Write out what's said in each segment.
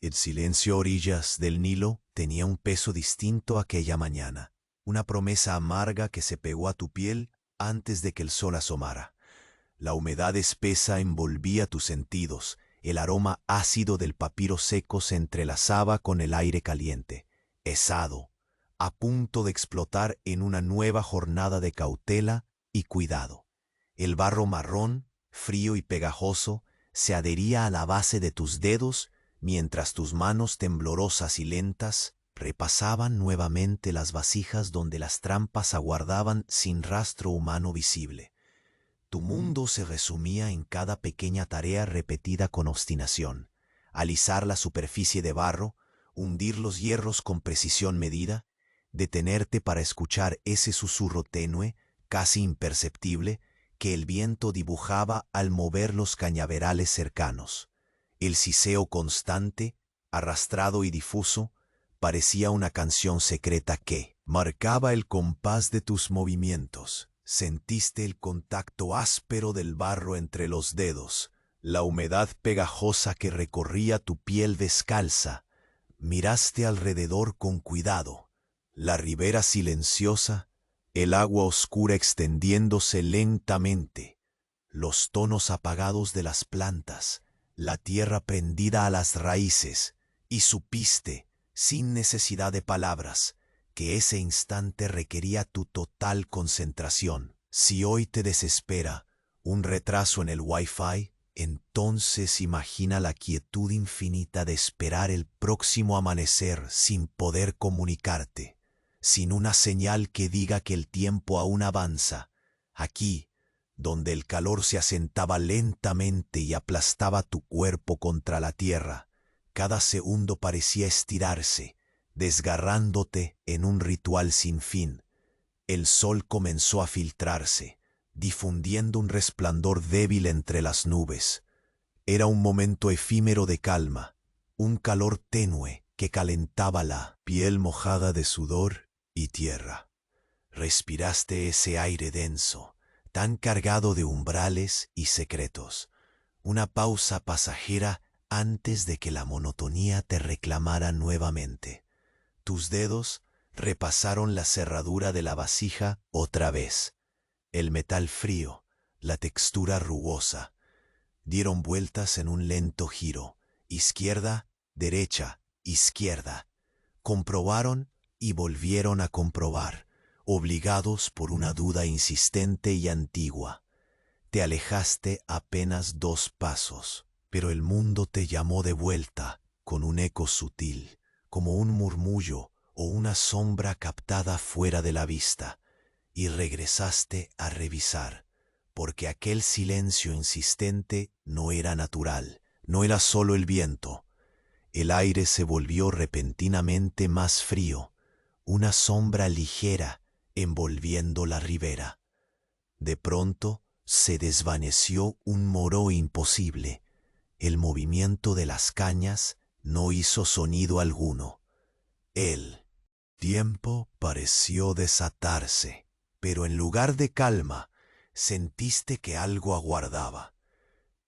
El silencio a orillas del Nilo tenía un peso distinto aquella mañana, una promesa amarga que se pegó a tu piel antes de que el sol asomara. La humedad espesa envolvía tus sentidos, el aroma ácido del papiro seco se entrelazaba con el aire caliente, hesado, a punto de explotar en una nueva jornada de cautela y cuidado. El barro marrón, frío y pegajoso, se adhería a la base de tus dedos mientras tus manos temblorosas y lentas repasaban nuevamente las vasijas donde las trampas aguardaban sin rastro humano visible. Tu mundo se resumía en cada pequeña tarea repetida con obstinación: alisar la superficie de barro, hundir los hierros con precisión medida, detenerte para escuchar ese susurro tenue, casi imperceptible, que el viento dibujaba al mover los cañaverales cercanos. El siseo constante, arrastrado y difuso, parecía una canción secreta que marcaba el compás de tus movimientos. Sentiste el contacto áspero del barro entre los dedos, la humedad pegajosa que recorría tu piel descalza. Miraste alrededor con cuidado, la ribera silenciosa, el agua oscura extendiéndose lentamente, los tonos apagados de las plantas, la tierra prendida a las raíces, y supiste, sin necesidad de palabras, que ese instante requería tu total concentración. Si hoy te desespera un retraso en el Wi-Fi, entonces imagina la quietud infinita de esperar el próximo amanecer sin poder comunicarte, sin una señal que diga que el tiempo aún avanza. Aquí, donde el calor se asentaba lentamente y aplastaba tu cuerpo contra la tierra, cada segundo parecía estirarse, desgarrándote en un ritual sin fin. El sol comenzó a filtrarse, difundiendo un resplandor débil entre las nubes. Era un momento efímero de calma, un calor tenue que calentaba la piel mojada de sudor y tierra. Respiraste ese aire denso, tan cargado de umbrales y secretos, una pausa pasajera antes de que la monotonía te reclamara nuevamente. Tus dedos repasaron la cerradura de la vasija otra vez. El metal frío, la textura rugosa, dieron vueltas en un lento giro, izquierda, derecha, izquierda. Comprobaron y volvieron a comprobar, obligados por una duda insistente y antigua. Te alejaste apenas 2 pasos, pero el mundo te llamó de vuelta con un eco sutil, como un murmullo o una sombra captada fuera de la vista, y regresaste a revisar, porque aquel silencio insistente no era natural, no era solo el viento. El aire se volvió repentinamente más frío, una sombra ligera envolviendo la ribera. De pronto se desvaneció un moró imposible. El movimiento de las cañas no hizo sonido alguno. El tiempo pareció desatarse, pero en lugar de calma, sentiste que algo aguardaba,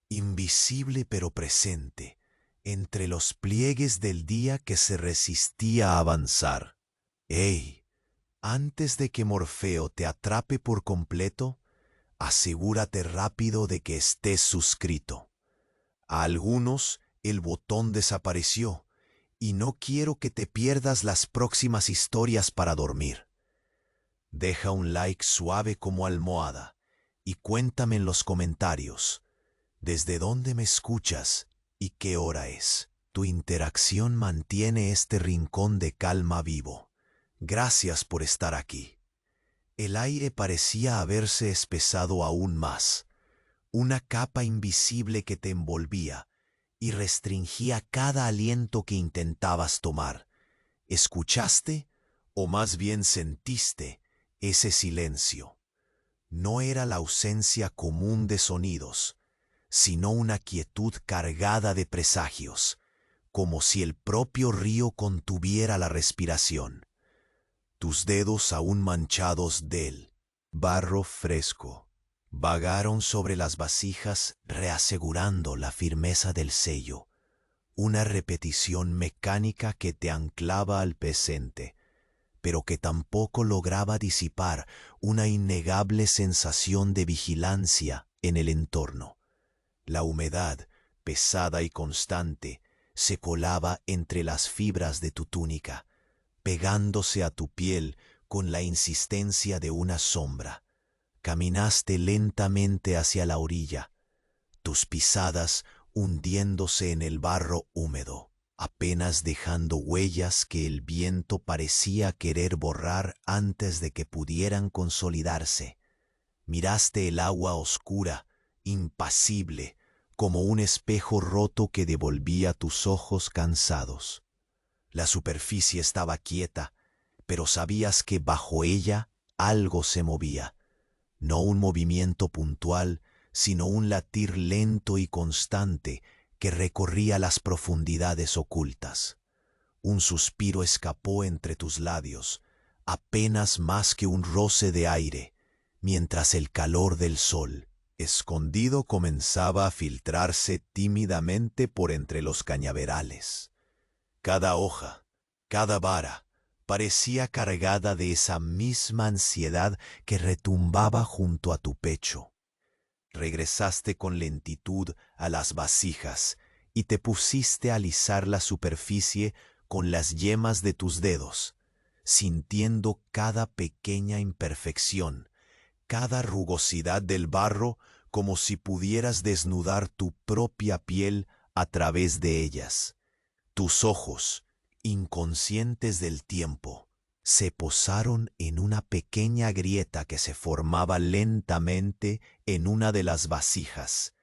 invisible pero presente, entre los pliegues del día que se resistía a avanzar. ¡Ey! Antes de que Morfeo te atrape por completo, asegúrate rápido de que estés suscrito. A algunos el botón desapareció, y no quiero que te pierdas las próximas historias para dormir. Deja un like suave como almohada y cuéntame en los comentarios desde dónde me escuchas y qué hora es. Tu interacción mantiene este rincón de calma vivo. Gracias por estar aquí. El aire parecía haberse espesado aún más, una capa invisible que te envolvía y restringía cada aliento que intentabas tomar. ¿Escuchaste, o más bien sentiste, ese silencio? No era la ausencia común de sonidos, sino una quietud cargada de presagios, como si el propio río contuviera la respiración. Tus dedos aún manchados del barro fresco vagaron sobre las vasijas reasegurando la firmeza del sello. una repetición mecánica que te anclaba al presente, pero que tampoco lograba disipar una innegable sensación de vigilancia en el entorno. La humedad, pesada y constante, se colaba entre las fibras de tu túnica, pegándose a tu piel con la insistencia de una sombra. Caminaste lentamente hacia la orilla, tus pisadas hundiéndose en el barro húmedo, apenas dejando huellas que el viento parecía querer borrar antes de que pudieran consolidarse. Miraste el agua oscura, impasible, como un espejo roto que devolvía tus ojos cansados. La superficie estaba quieta, pero sabías que bajo ella algo se movía. No un movimiento puntual, sino un latir lento y constante que recorría las profundidades ocultas. Un suspiro escapó entre tus labios, apenas más que un roce de aire, mientras el calor del sol, escondido, comenzaba a filtrarse tímidamente por entre los cañaverales. Cada hoja, cada vara, parecía cargada de esa misma ansiedad que retumbaba junto a tu pecho. Regresaste con lentitud a las vasijas y te pusiste a alisar la superficie con las yemas de tus dedos, sintiendo cada pequeña imperfección, cada rugosidad del barro, como si pudieras desnudar tu propia piel a través de ellas. Tus ojos, inconscientes del tiempo, se posaron en una pequeña grieta que se formaba lentamente en una de las vasijas.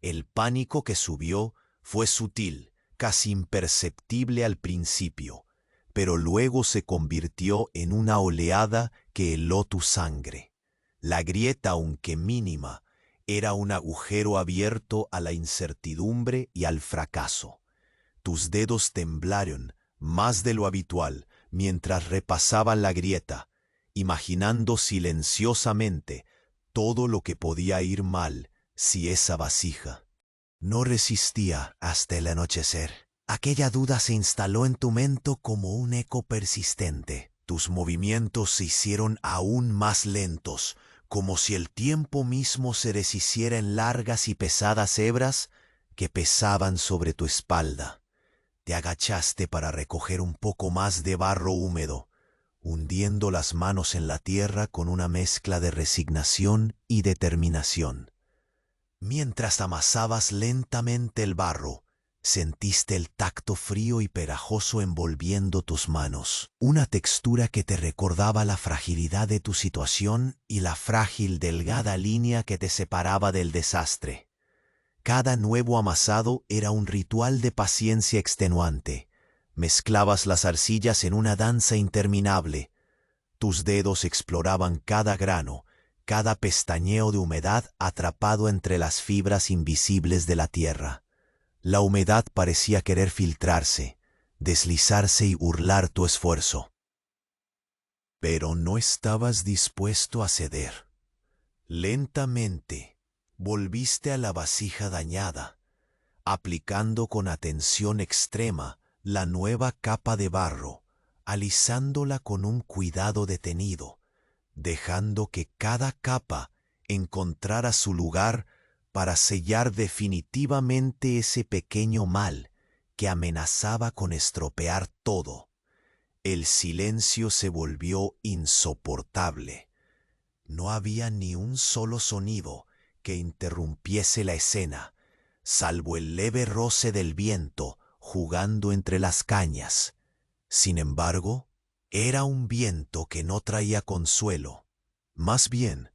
El pánico que subió fue sutil, casi imperceptible al principio, pero luego se convirtió en una oleada que heló tu sangre. La grieta, aunque mínima, era un agujero abierto a la incertidumbre y al fracaso. Tus dedos temblaron más de lo habitual mientras repasaban la grieta, imaginando silenciosamente todo lo que podía ir mal si esa vasija no resistía hasta el anochecer. Aquella duda se instaló en tu mente como un eco persistente. Tus movimientos se hicieron aún más lentos, como si el tiempo mismo se deshiciera en largas y pesadas hebras que pesaban sobre tu espalda. Te agachaste para recoger un poco más de barro húmedo, hundiendo las manos en la tierra con una mezcla de resignación y determinación. Mientras amasabas lentamente el barro, sentiste el tacto frío y pegajoso envolviendo tus manos, una textura que te recordaba la fragilidad de tu situación y la frágil, delgada línea que te separaba del desastre. Cada nuevo amasado era un ritual de paciencia extenuante. Mezclabas las arcillas en una danza interminable. Tus dedos exploraban cada grano, cada pestañeo de humedad atrapado entre las fibras invisibles de la tierra. La humedad parecía querer filtrarse, deslizarse y burlar tu esfuerzo. Pero no estabas dispuesto a ceder. Lentamente volviste a la vasija dañada, aplicando con atención extrema la nueva capa de barro, alisándola con un cuidado detenido, dejando que cada capa encontrara su lugar para sellar definitivamente ese pequeño mal que amenazaba con estropear todo. El silencio se volvió insoportable. No había ni un solo sonido que interrumpiese la escena, salvo el leve roce del viento jugando entre las cañas. Sin embargo, era un viento que no traía consuelo. Más bien,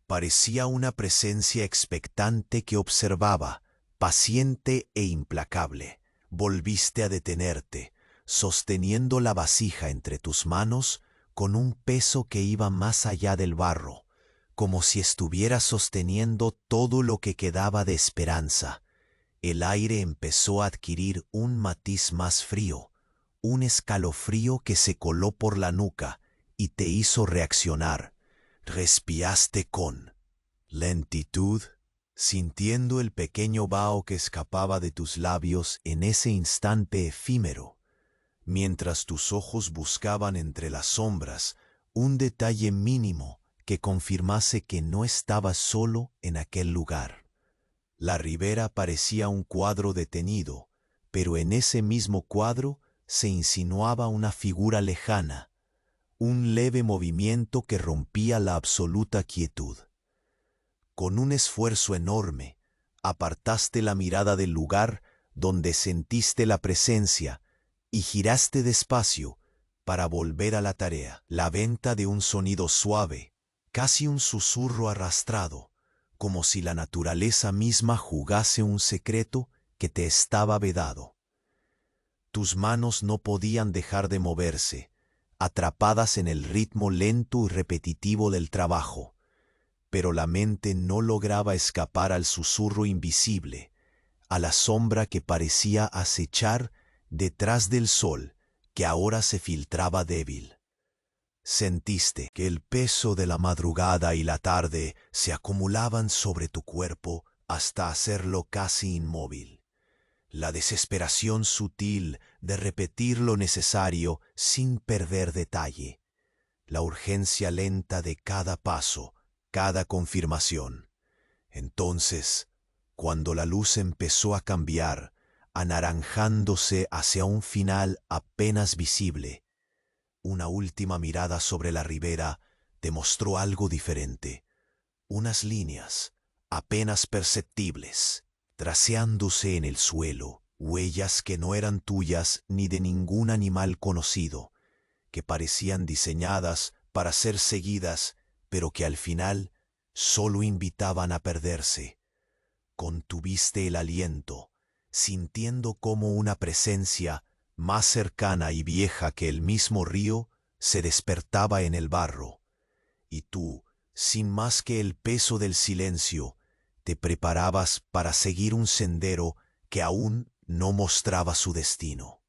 parecía una presencia expectante que observaba, paciente e implacable. Volviste a detenerte, sosteniendo la vasija entre tus manos con un peso que iba más allá del barro, como si estuviera sosteniendo todo lo que quedaba de esperanza. El aire empezó a adquirir un matiz más frío, un escalofrío que se coló por la nuca y te hizo reaccionar. Respiraste con lentitud, sintiendo el pequeño vaho que escapaba de tus labios en ese instante efímero, mientras tus ojos buscaban entre las sombras un detalle mínimo que confirmase que no estabas solo en aquel lugar. La ribera parecía un cuadro detenido, pero en ese mismo cuadro se insinuaba una figura lejana, un leve movimiento que rompía la absoluta quietud. Con un esfuerzo enorme, apartaste la mirada del lugar donde sentiste la presencia y giraste despacio para volver a la tarea. La venta de un sonido suave, casi un susurro arrastrado, como si la naturaleza misma jugase un secreto que te estaba vedado. Tus manos no podían dejar de moverse, atrapadas en el ritmo lento y repetitivo del trabajo, pero la mente no lograba escapar al susurro invisible, a la sombra que parecía acechar detrás del sol que ahora se filtraba débil. Sentiste que el peso de la madrugada y la tarde se acumulaban sobre tu cuerpo hasta hacerlo casi inmóvil. La desesperación sutil de repetir lo necesario sin perder detalle. La urgencia lenta de cada paso, cada confirmación. Entonces, cuando la luz empezó a cambiar, anaranjándose hacia un final apenas visible, una última mirada sobre la ribera demostró algo diferente. Unas líneas, apenas perceptibles, traceándose en el suelo, huellas que no eran tuyas ni de ningún animal conocido, que parecían diseñadas para ser seguidas, pero que al final solo invitaban a perderse. Contuviste el aliento, sintiendo como una presencia más cercana y vieja que el mismo río se despertaba en el barro, y tú, sin más que el peso del silencio, te preparabas para seguir un sendero que aún no mostraba su destino.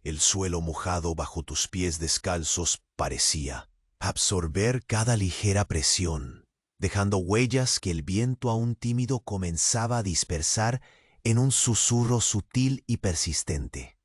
El suelo mojado bajo tus pies descalzos parecía absorber cada ligera presión, dejando huellas que el viento aún tímido comenzaba a dispersar en un susurro sutil y persistente.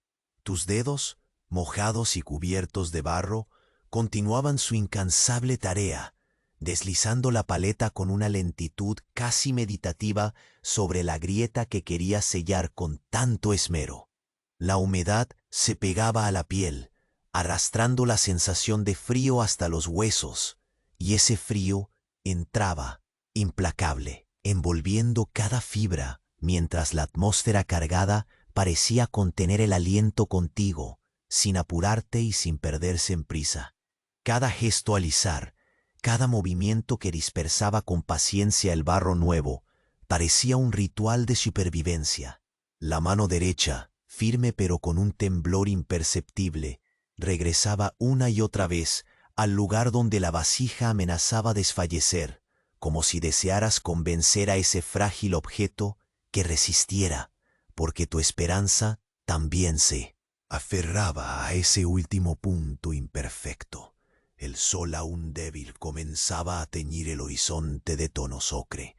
Tus dedos, mojados y cubiertos de barro, continuaban su incansable tarea, deslizando la paleta con una lentitud casi meditativa sobre la grieta que quería sellar con tanto esmero. La humedad se pegaba a la piel, arrastrando la sensación de frío hasta los huesos, y ese frío entraba, implacable, envolviendo cada fibra, mientras la atmósfera cargada parecía contener el aliento contigo, sin apurarte y sin perderse en prisa. Cada gesto al izar, cada movimiento que dispersaba con paciencia el barro nuevo, parecía un ritual de supervivencia. La mano derecha, firme pero con un temblor imperceptible, regresaba una y otra vez al lugar donde la vasija amenazaba desfallecer, como si desearas convencer a ese frágil objeto que resistiera, porque tu esperanza también se aferraba a ese último punto imperfecto. El sol aún débil comenzaba a teñir el horizonte de tonos ocre,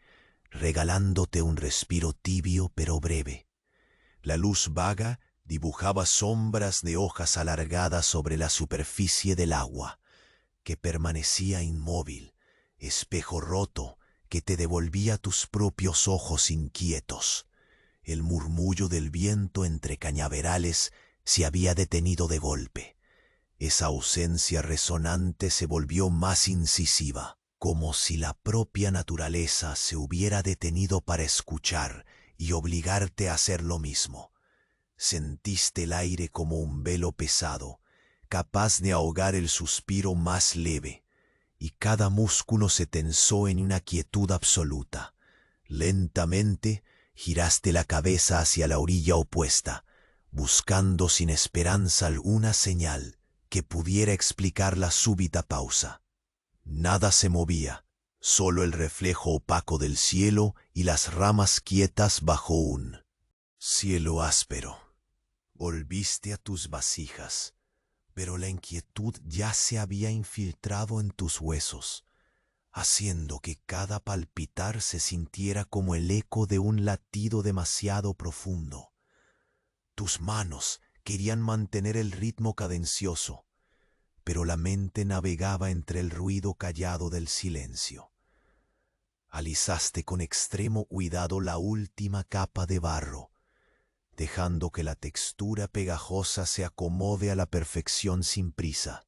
regalándote un respiro tibio pero breve. La luz vaga dibujaba sombras de hojas alargadas sobre la superficie del agua, que permanecía inmóvil, espejo roto que te devolvía tus propios ojos inquietos. El murmullo del viento entre cañaverales se había detenido de golpe. Esa ausencia resonante se volvió más incisiva, como si la propia naturaleza se hubiera detenido para escuchar y obligarte a hacer lo mismo. Sentiste el aire como un velo pesado, capaz de ahogar el suspiro más leve, y cada músculo se tensó en una quietud absoluta. Lentamente giraste la cabeza hacia la orilla opuesta, buscando sin esperanza alguna señal que pudiera explicar la súbita pausa. Nada se movía, solo el reflejo opaco del cielo y las ramas quietas bajo un cielo áspero. Volviste a tus vasijas, pero la inquietud ya se había infiltrado en tus huesos, haciendo que cada palpitar se sintiera como el eco de un latido demasiado profundo. Tus manos querían mantener el ritmo cadencioso, pero la mente navegaba entre el ruido callado del silencio. Alisaste con extremo cuidado la última capa de barro, dejando que la textura pegajosa se acomode a la perfección sin prisa.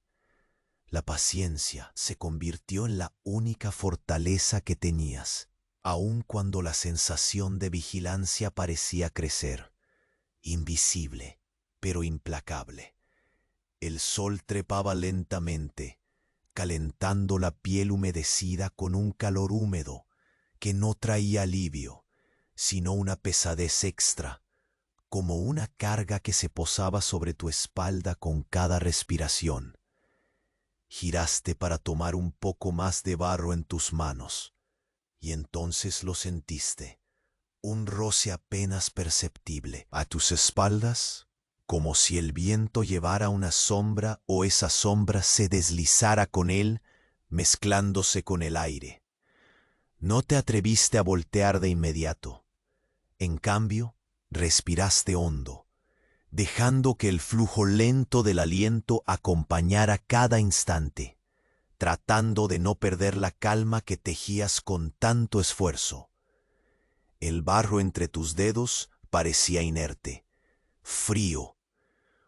La paciencia se convirtió en la única fortaleza que tenías, aun cuando la sensación de vigilancia parecía crecer, invisible, pero implacable. El sol trepaba lentamente, calentando la piel humedecida con un calor húmedo que no traía alivio, sino una pesadez extra, como una carga que se posaba sobre tu espalda con cada respiración. Giraste para tomar un poco más de barro en tus manos, y entonces lo sentiste, un roce apenas perceptible a tus espaldas, como si el viento llevara una sombra o esa sombra se deslizara con él, mezclándose con el aire. No te atreviste a voltear de inmediato. En cambio, respiraste hondo, dejando que el flujo lento del aliento acompañara cada instante, tratando de no perder la calma que tejías con tanto esfuerzo. El barro entre tus dedos parecía inerte, frío,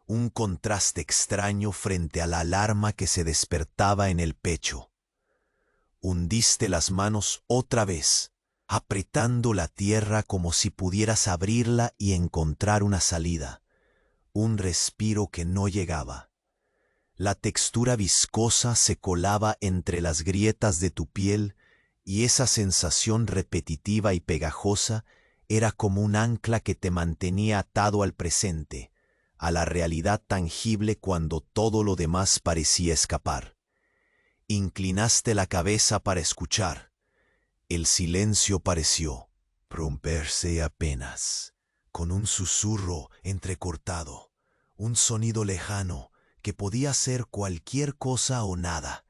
un contraste extraño frente a la alarma que se despertaba en el pecho. Hundiste las manos otra vez, apretando la tierra como si pudieras abrirla y encontrar una salida, un respiro que no llegaba. La textura viscosa se colaba entre las grietas de tu piel y esa sensación repetitiva y pegajosa era como un ancla que te mantenía atado al presente, a la realidad tangible cuando todo lo demás parecía escapar. Inclinaste la cabeza para escuchar. El silencio pareció romperse apenas, con un susurro entrecortado, un sonido lejano que podía ser cualquier cosa o nada,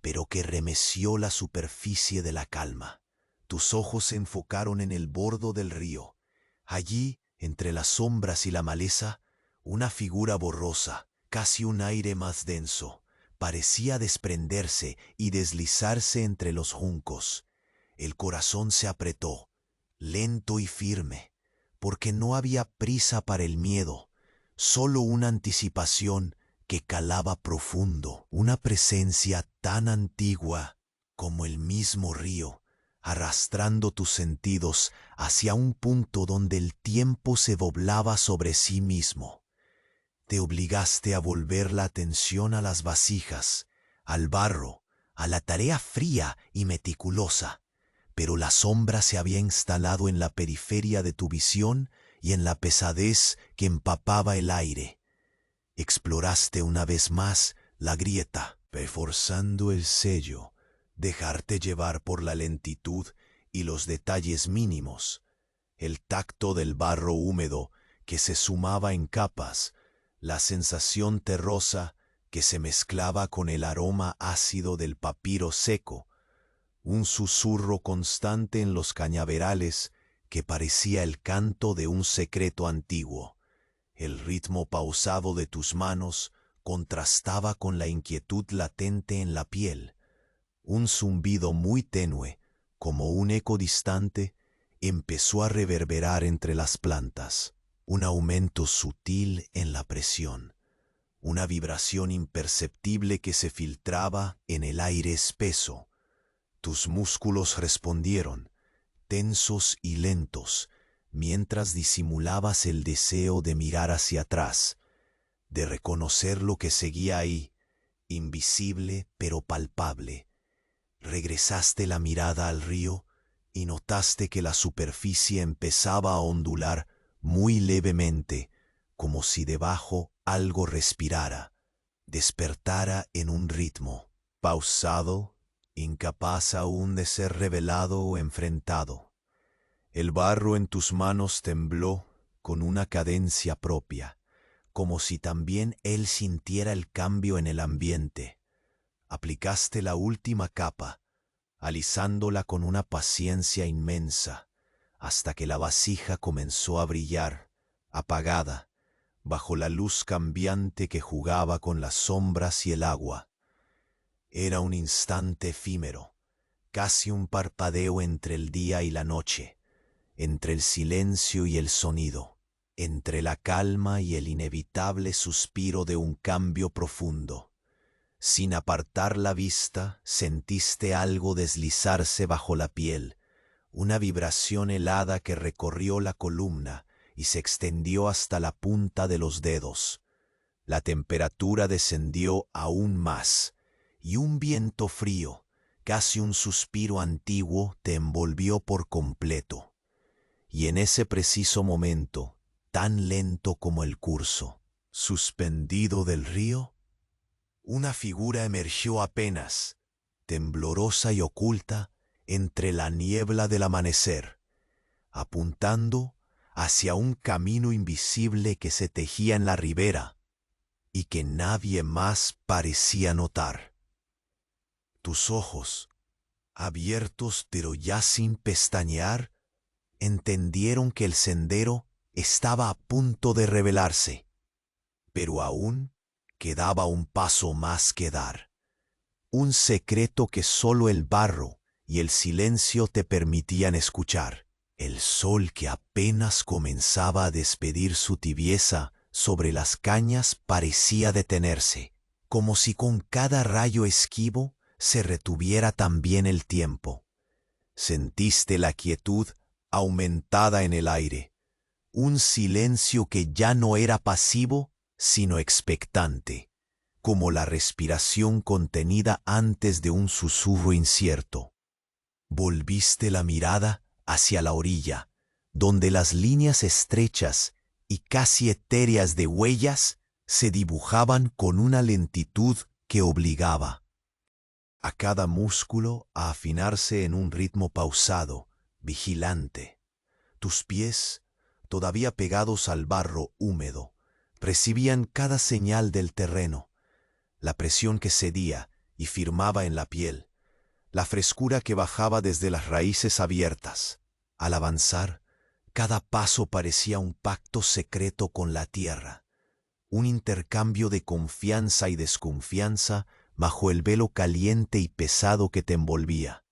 pero que remeció la superficie de la calma. Tus ojos se enfocaron en el bordo del río. Allí, entre las sombras y la maleza, una figura borrosa, casi un aire más denso, parecía desprenderse y deslizarse entre los juncos. El corazón se apretó, lento y firme, porque no había prisa para el miedo, solo una anticipación que calaba profundo, una presencia tan antigua como el mismo río, arrastrando tus sentidos hacia un punto donde el tiempo se doblaba sobre sí mismo. Te obligaste a volver la atención a las vasijas, al barro, a la tarea fría y meticulosa, pero la sombra se había instalado en la periferia de tu visión y en la pesadez que empapaba el aire. Exploraste una vez más la grieta, reforzando el sello, dejarte llevar por la lentitud y los detalles mínimos, el tacto del barro húmedo que se sumaba en capas, la sensación terrosa que se mezclaba con el aroma ácido del papiro seco, un susurro constante en los cañaverales que parecía el canto de un secreto antiguo. El ritmo pausado de tus manos contrastaba con la inquietud latente en la piel. Un zumbido muy tenue, como un eco distante, empezó a reverberar entre las plantas. Un aumento sutil en la presión, una vibración imperceptible que se filtraba en el aire espeso. Tus músculos respondieron, tensos y lentos, mientras disimulabas el deseo de mirar hacia atrás, de reconocer lo que seguía ahí, invisible pero palpable. Regresaste la mirada al río y notaste que la superficie empezaba a ondular muy levemente, como si debajo algo respirara, despertara en un ritmo, pausado, incapaz aún de ser revelado o enfrentado. El barro en tus manos tembló con una cadencia propia, como si también él sintiera el cambio en el ambiente. Aplicaste la última capa, alisándola con una paciencia inmensa, hasta que la vasija comenzó a brillar, apagada, bajo la luz cambiante que jugaba con las sombras y el agua. Era un instante efímero, casi un parpadeo entre el día y la noche, entre el silencio y el sonido, entre la calma y el inevitable suspiro de un cambio profundo. Sin apartar la vista, sentiste algo deslizarse bajo la piel, una vibración helada que recorrió la columna y se extendió hasta la punta de los dedos. La temperatura descendió aún más, y un viento frío, casi un suspiro antiguo, te envolvió por completo. Y en ese preciso momento, tan lento como el curso, suspendido del río, una figura emergió apenas, temblorosa y oculta, entre la niebla del amanecer, apuntando hacia un camino invisible que se tejía en la ribera y que nadie más parecía notar. Tus ojos, abiertos pero ya sin pestañear, entendieron que el sendero estaba a punto de revelarse, pero aún quedaba un paso más que dar, un secreto que solo el barro y el silencio te permitían escuchar. El sol que apenas comenzaba a despedir su tibieza sobre las cañas parecía detenerse, como si con cada rayo esquivo se retuviera también el tiempo. Sentiste la quietud aumentada en el aire, un silencio que ya no era pasivo, sino expectante, como la respiración contenida antes de un susurro incierto. Volviste la mirada hacia la orilla, donde las líneas estrechas y casi etéreas de huellas se dibujaban con una lentitud que obligaba a cada músculo a afinarse en un ritmo pausado, vigilante. Tus pies, todavía pegados al barro húmedo, recibían cada señal del terreno, la presión que cedía y firmaba en la piel, la frescura que bajaba desde las raíces abiertas. Al avanzar, cada paso parecía un pacto secreto con la tierra, un intercambio de confianza y desconfianza bajo el velo caliente y pesado que te envolvía.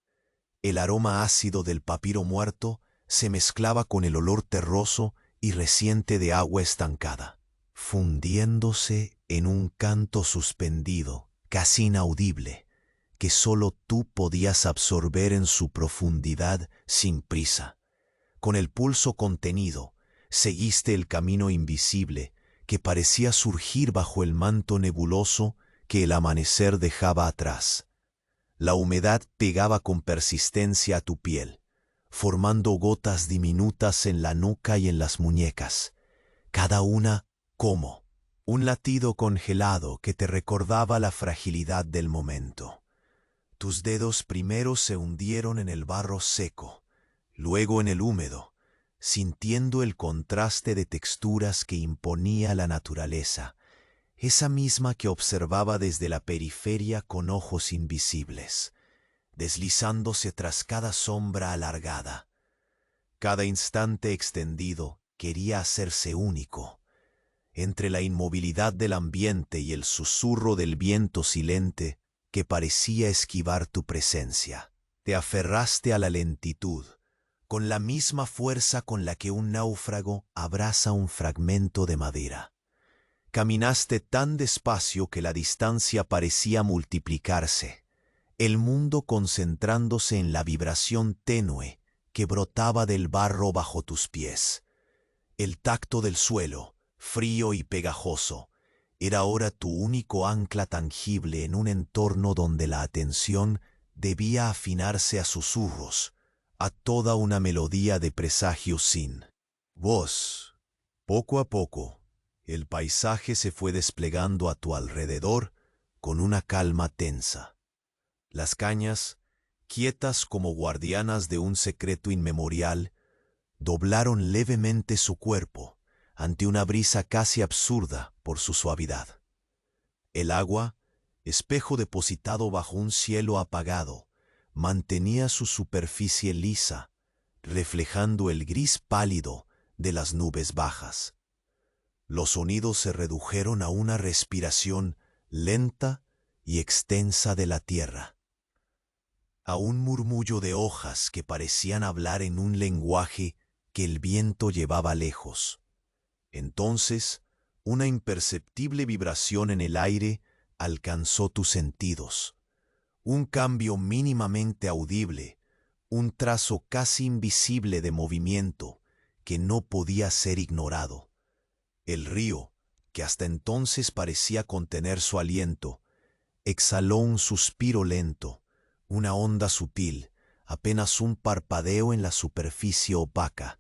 El aroma ácido del papiro muerto se mezclaba con el olor terroso y reciente de agua estancada, fundiéndose en un canto suspendido, casi inaudible, que solo tú podías absorber en su profundidad sin prisa. Con el pulso contenido, seguiste el camino invisible que parecía surgir bajo el manto nebuloso que el amanecer dejaba atrás. La humedad pegaba con persistencia a tu piel, formando gotas diminutas en la nuca y en las muñecas, cada una como un latido congelado que te recordaba la fragilidad del momento. Tus dedos primero se hundieron en el barro seco, luego en el húmedo, sintiendo el contraste de texturas que imponía la naturaleza, esa misma que observaba desde la periferia con ojos invisibles, deslizándose tras cada sombra alargada. Cada instante extendido quería hacerse único. Entre la inmovilidad del ambiente y el susurro del viento silente que parecía esquivar tu presencia, te aferraste a la lentitud, con la misma fuerza con la que un náufrago abraza un fragmento de madera. Caminaste tan despacio que la distancia parecía multiplicarse, el mundo concentrándose en la vibración tenue que brotaba del barro bajo tus pies. El tacto del suelo, frío y pegajoso, era ahora tu único ancla tangible en un entorno donde la atención debía afinarse a susurros, a toda una melodía de presagios sin voz. Poco a poco, el paisaje se fue desplegando a tu alrededor con una calma tensa. Las cañas, quietas como guardianas de un secreto inmemorial, doblaron levemente su cuerpo ante una brisa casi absurda por su suavidad. El agua, espejo depositado bajo un cielo apagado, mantenía su superficie lisa, reflejando el gris pálido de las nubes bajas. Los sonidos se redujeron a una respiración lenta y extensa de la tierra, a un murmullo de hojas que parecían hablar en un lenguaje que el viento llevaba lejos. Entonces, una imperceptible vibración en el aire alcanzó tus sentidos. Un cambio mínimamente audible, un trazo casi invisible de movimiento que no podía ser ignorado. El río, que hasta entonces parecía contener su aliento, exhaló un suspiro lento, una onda sutil, apenas un parpadeo en la superficie opaca.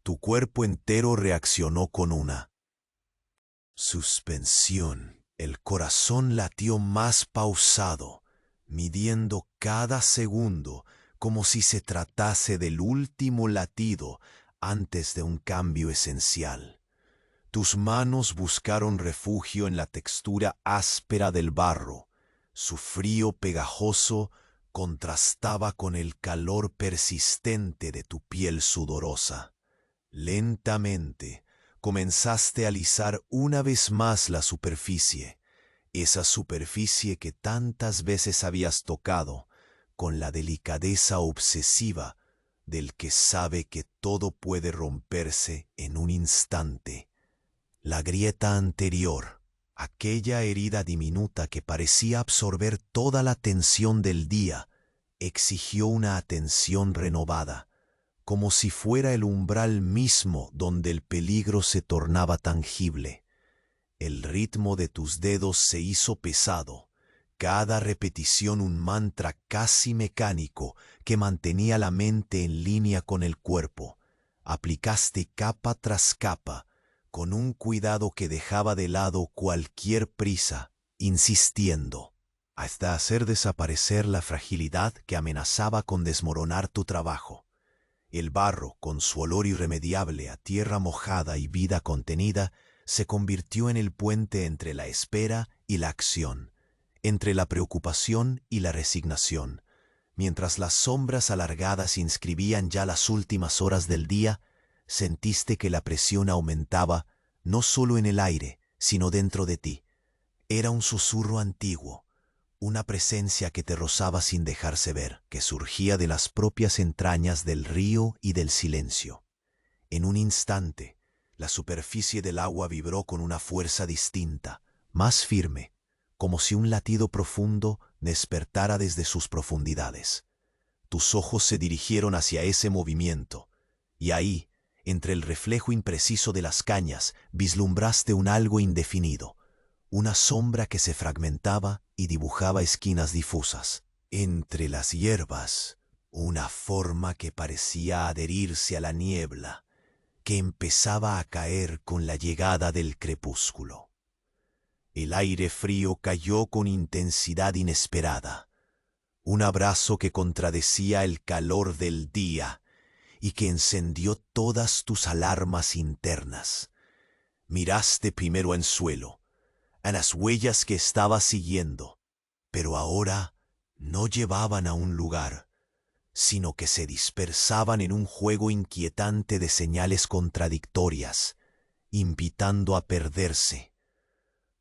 Tu cuerpo entero reaccionó con una suspensión. El corazón latió más pausado, midiendo cada segundo como si se tratase del último latido antes de un cambio esencial. Tus manos buscaron refugio en la textura áspera del barro. Su frío pegajoso contrastaba con el calor persistente de tu piel sudorosa. Lentamente comenzaste a alisar una vez más la superficie, esa superficie que tantas veces habías tocado, con la delicadeza obsesiva del que sabe que todo puede romperse en un instante. La grieta anterior, aquella herida diminuta que parecía absorber toda la tensión del día, exigió una atención renovada, como si fuera el umbral mismo donde el peligro se tornaba tangible. El ritmo de tus dedos se hizo pesado, cada repetición un mantra casi mecánico que mantenía la mente en línea con el cuerpo. Aplicaste capa tras capa, con un cuidado que dejaba de lado cualquier prisa, insistiendo, hasta hacer desaparecer la fragilidad que amenazaba con desmoronar tu trabajo. El barro, con su olor irremediable a tierra mojada y vida contenida, se convirtió en el puente entre la espera y la acción, entre la preocupación y la resignación. Mientras las sombras alargadas inscribían ya las últimas horas del día, sentiste que la presión aumentaba no solo en el aire, sino dentro de ti. Era un susurro antiguo, una presencia que te rozaba sin dejarse ver, que surgía de las propias entrañas del río y del silencio. En un instante, la superficie del agua vibró con una fuerza distinta, más firme, como si un latido profundo despertara desde sus profundidades. Tus ojos se dirigieron hacia ese movimiento, y ahí, entre el reflejo impreciso de las cañas, vislumbraste un algo indefinido, una sombra que se fragmentaba y dibujaba esquinas difusas. Entre las hierbas, una forma que parecía adherirse a la niebla, que empezaba a caer con la llegada del crepúsculo. El aire frío cayó con intensidad inesperada, un abrazo que contradecía el calor del día y que encendió todas tus alarmas internas. Miraste primero al suelo, a las huellas que estabas siguiendo, pero ahora no llevaban a un lugar, sino que se dispersaban en un juego inquietante de señales contradictorias, invitando a perderse.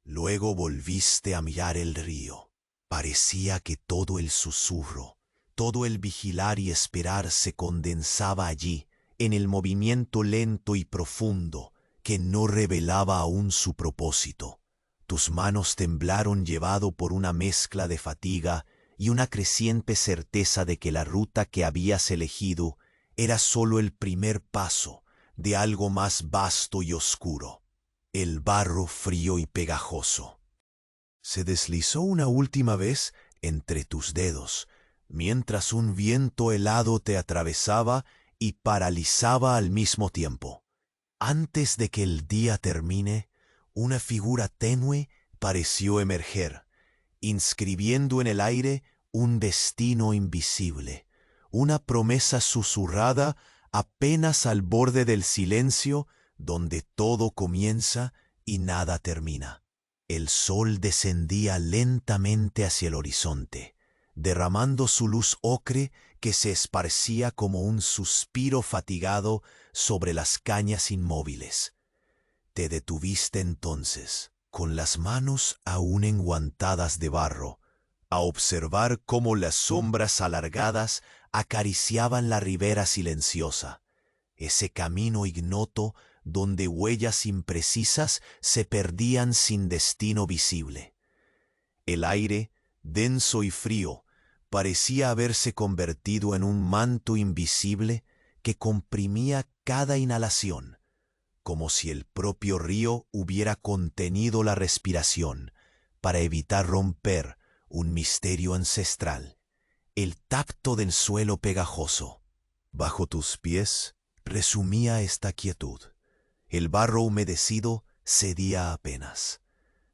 Luego volviste a mirar el río. Parecía que todo el susurro, todo el vigilar y esperar se condensaba allí, en el movimiento lento y profundo que no revelaba aún su propósito. Tus manos temblaron llevado por una mezcla de fatiga y una creciente certeza de que la ruta que habías elegido era solo el primer paso de algo más vasto y oscuro. El barro frío y pegajoso se deslizó una última vez entre tus dedos, mientras un viento helado te atravesaba y paralizaba al mismo tiempo. Antes de que el día termine, una figura tenue pareció emerger, inscribiendo en el aire un destino invisible, una promesa susurrada apenas al borde del silencio donde todo comienza y nada termina. El sol descendía lentamente hacia el horizonte, derramando su luz ocre que se esparcía como un suspiro fatigado sobre las cañas inmóviles. Te detuviste entonces, con las manos aún enguantadas de barro, a observar cómo las sombras alargadas acariciaban la ribera silenciosa, ese camino ignoto donde huellas imprecisas se perdían sin destino visible. El aire, denso y frío, parecía haberse convertido en un manto invisible que comprimía cada inhalación, como si el propio río hubiera contenido la respiración para evitar romper un misterio ancestral. El tacto del suelo pegajoso bajo tus pies resumía esta quietud. El barro humedecido cedía apenas,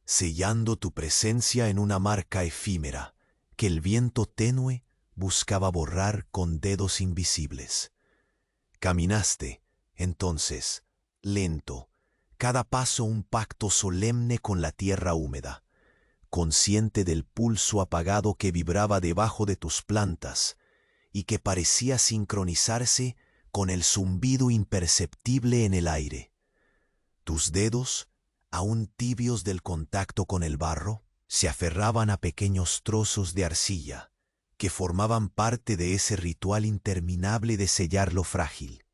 sellando tu presencia en una marca efímera que el viento tenue buscaba borrar con dedos invisibles. Caminaste, entonces, lento, cada paso un pacto solemne con la tierra húmeda, consciente del pulso apagado que vibraba debajo de tus plantas y que parecía sincronizarse con el zumbido imperceptible en el aire. Tus dedos, aún tibios del contacto con el barro, se aferraban a pequeños trozos de arcilla que formaban parte de ese ritual interminable de sellar lo frágil.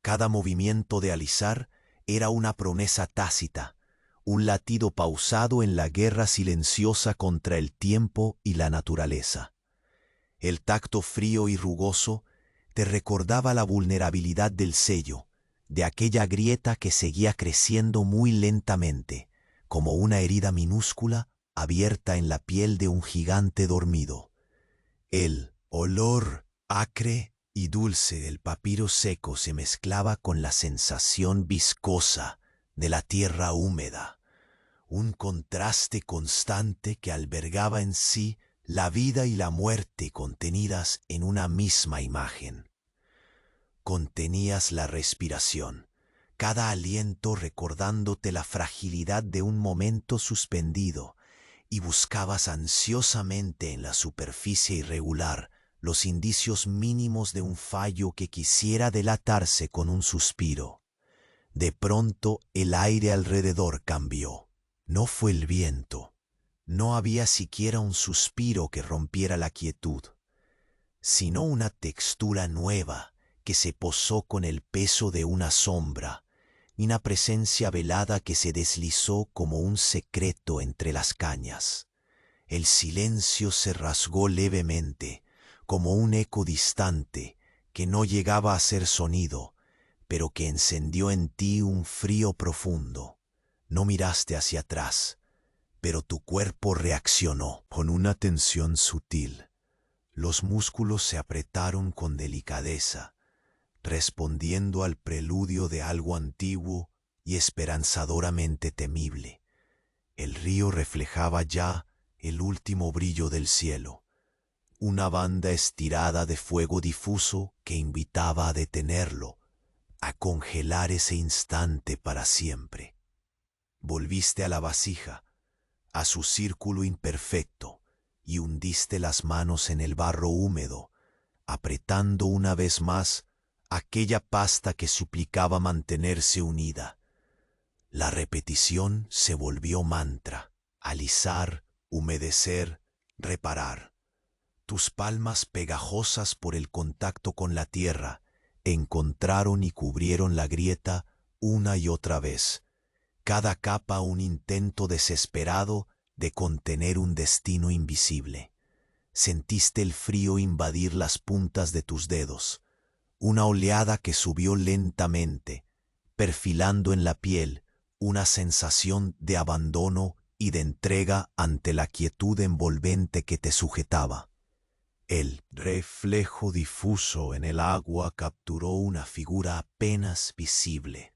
Cada movimiento de alisar era una promesa tácita, un latido pausado en la guerra silenciosa contra el tiempo y la naturaleza. El tacto frío y rugoso te recordaba la vulnerabilidad del sello, de aquella grieta que seguía creciendo muy lentamente, como una herida minúscula abierta en la piel de un gigante dormido. El olor acre y dulce del papiro seco se mezclaba con la sensación viscosa de la tierra húmeda, un contraste constante que albergaba en sí la vida y la muerte contenidas en una misma imagen. Contenías la respiración, cada aliento recordándote la fragilidad de un momento suspendido, y buscabas ansiosamente en la superficie irregular los indicios mínimos de un fallo que quisiera delatarse con un suspiro. De pronto el aire alrededor cambió. No fue el viento. No había siquiera un suspiro que rompiera la quietud, sino una textura nueva que se posó con el peso de una sombra, una presencia velada que se deslizó como un secreto entre las cañas. El silencio se rasgó levemente, como un eco distante que no llegaba a ser sonido, pero que encendió en ti un frío profundo. No miraste hacia atrás, pero tu cuerpo reaccionó con una tensión sutil. Los músculos se apretaron con delicadeza, respondiendo al preludio de algo antiguo y esperanzadoramente temible. El río reflejaba ya el último brillo del cielo, una banda estirada de fuego difuso que invitaba a detenerlo, a congelar ese instante para siempre. Volviste a la vasija, a su círculo imperfecto, y hundiste las manos en el barro húmedo, apretando una vez más aquella pasta que suplicaba mantenerse unida. La repetición se volvió mantra: alisar, humedecer, reparar. Tus palmas pegajosas por el contacto con la tierra encontraron y cubrieron la grieta una y otra vez, cada capa un intento desesperado de contener un destino invisible. Sentiste el frío invadir las puntas de tus dedos, una oleada que subió lentamente, perfilando en la piel una sensación de abandono y de entrega ante la quietud envolvente que te sujetaba. El reflejo difuso en el agua capturó una figura apenas visible,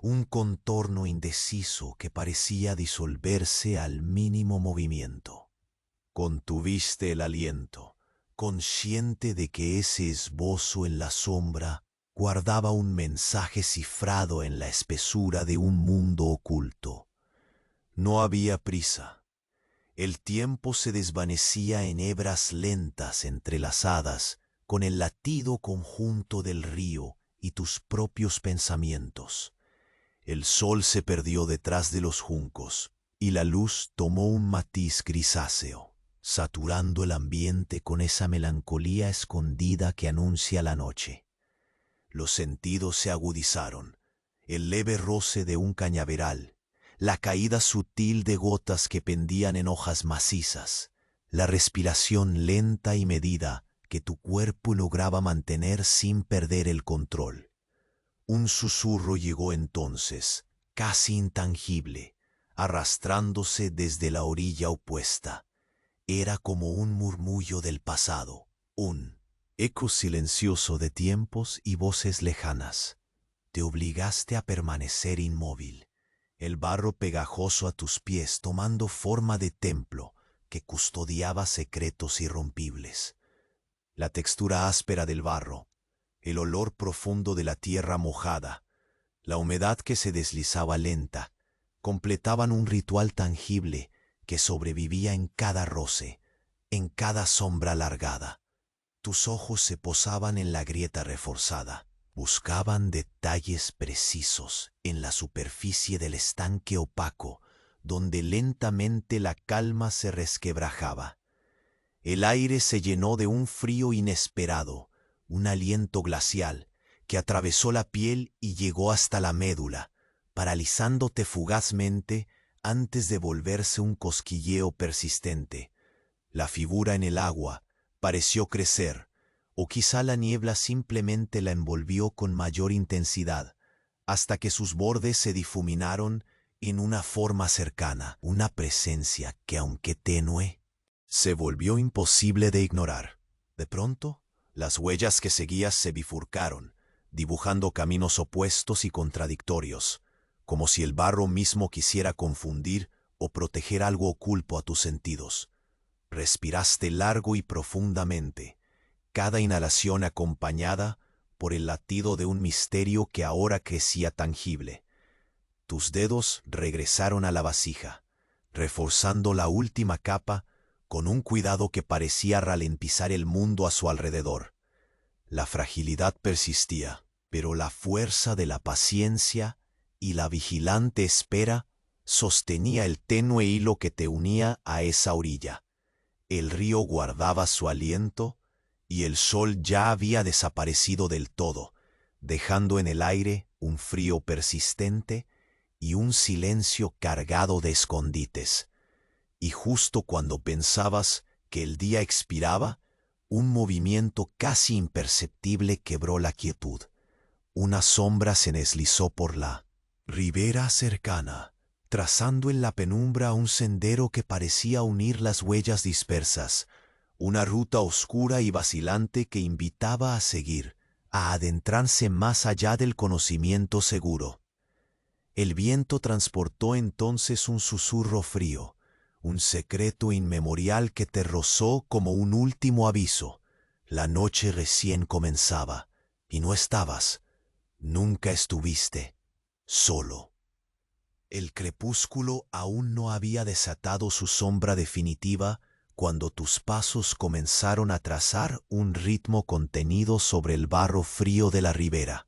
un contorno indeciso que parecía disolverse al mínimo movimiento. Contuviste el aliento, consciente de que ese esbozo en la sombra guardaba un mensaje cifrado en la espesura de un mundo oculto. No había prisa. El tiempo se desvanecía en hebras lentas entrelazadas con el latido conjunto del río y tus propios pensamientos. El sol se perdió detrás de los juncos y la luz tomó un matiz grisáceo, saturando el ambiente con esa melancolía escondida que anuncia la noche. Los sentidos se agudizaron, el leve roce de un cañaveral, la caída sutil de gotas que pendían en hojas macizas, la respiración lenta y medida que tu cuerpo lograba mantener sin perder el control. Un susurro llegó entonces, casi intangible, arrastrándose desde la orilla opuesta. Era como un murmullo del pasado, un eco silencioso de tiempos y voces lejanas. Te obligaste a permanecer inmóvil, el barro pegajoso a tus pies tomando forma de templo que custodiaba secretos irrompibles. La textura áspera del barro, el olor profundo de la tierra mojada, la humedad que se deslizaba lenta, completaban un ritual tangible que sobrevivía en cada roce, en cada sombra alargada. Tus ojos se posaban en la grieta reforzada, buscaban detalles precisos en la superficie del estanque opaco, donde lentamente la calma se resquebrajaba. El aire se llenó de un frío inesperado, un aliento glacial que atravesó la piel y llegó hasta la médula, paralizándote fugazmente antes de volverse un cosquilleo persistente. La figura en el agua pareció crecer, o quizá la niebla simplemente la envolvió con mayor intensidad, hasta que sus bordes se difuminaron en una forma cercana, una presencia que, aunque tenue, se volvió imposible de ignorar. De pronto, las huellas que seguías se bifurcaron, dibujando caminos opuestos y contradictorios, como si el barro mismo quisiera confundir o proteger algo oculto a tus sentidos. Respiraste largo y profundamente, cada inhalación acompañada por el latido de un misterio que ahora crecía tangible. Tus dedos regresaron a la vasija, reforzando la última capa con un cuidado que parecía ralentizar el mundo a su alrededor. La fragilidad persistía, pero la fuerza de la paciencia y la vigilante espera sostenía el tenue hilo que te unía a esa orilla. El río guardaba su aliento y el sol ya había desaparecido del todo, dejando en el aire un frío persistente y un silencio cargado de escondites. Y justo cuando pensabas que el día expiraba, un movimiento casi imperceptible quebró la quietud. Una sombra se deslizó por la ribera cercana, trazando en la penumbra un sendero que parecía unir las huellas dispersas, una ruta oscura y vacilante que invitaba a seguir, a adentrarse más allá del conocimiento seguro. El viento transportó entonces un susurro frío, un secreto inmemorial que te rozó como un último aviso. La noche recién comenzaba, y no estabas, nunca estuviste, solo. El crepúsculo aún no había desatado su sombra definitiva cuando tus pasos comenzaron a trazar un ritmo contenido sobre el barro frío de la ribera.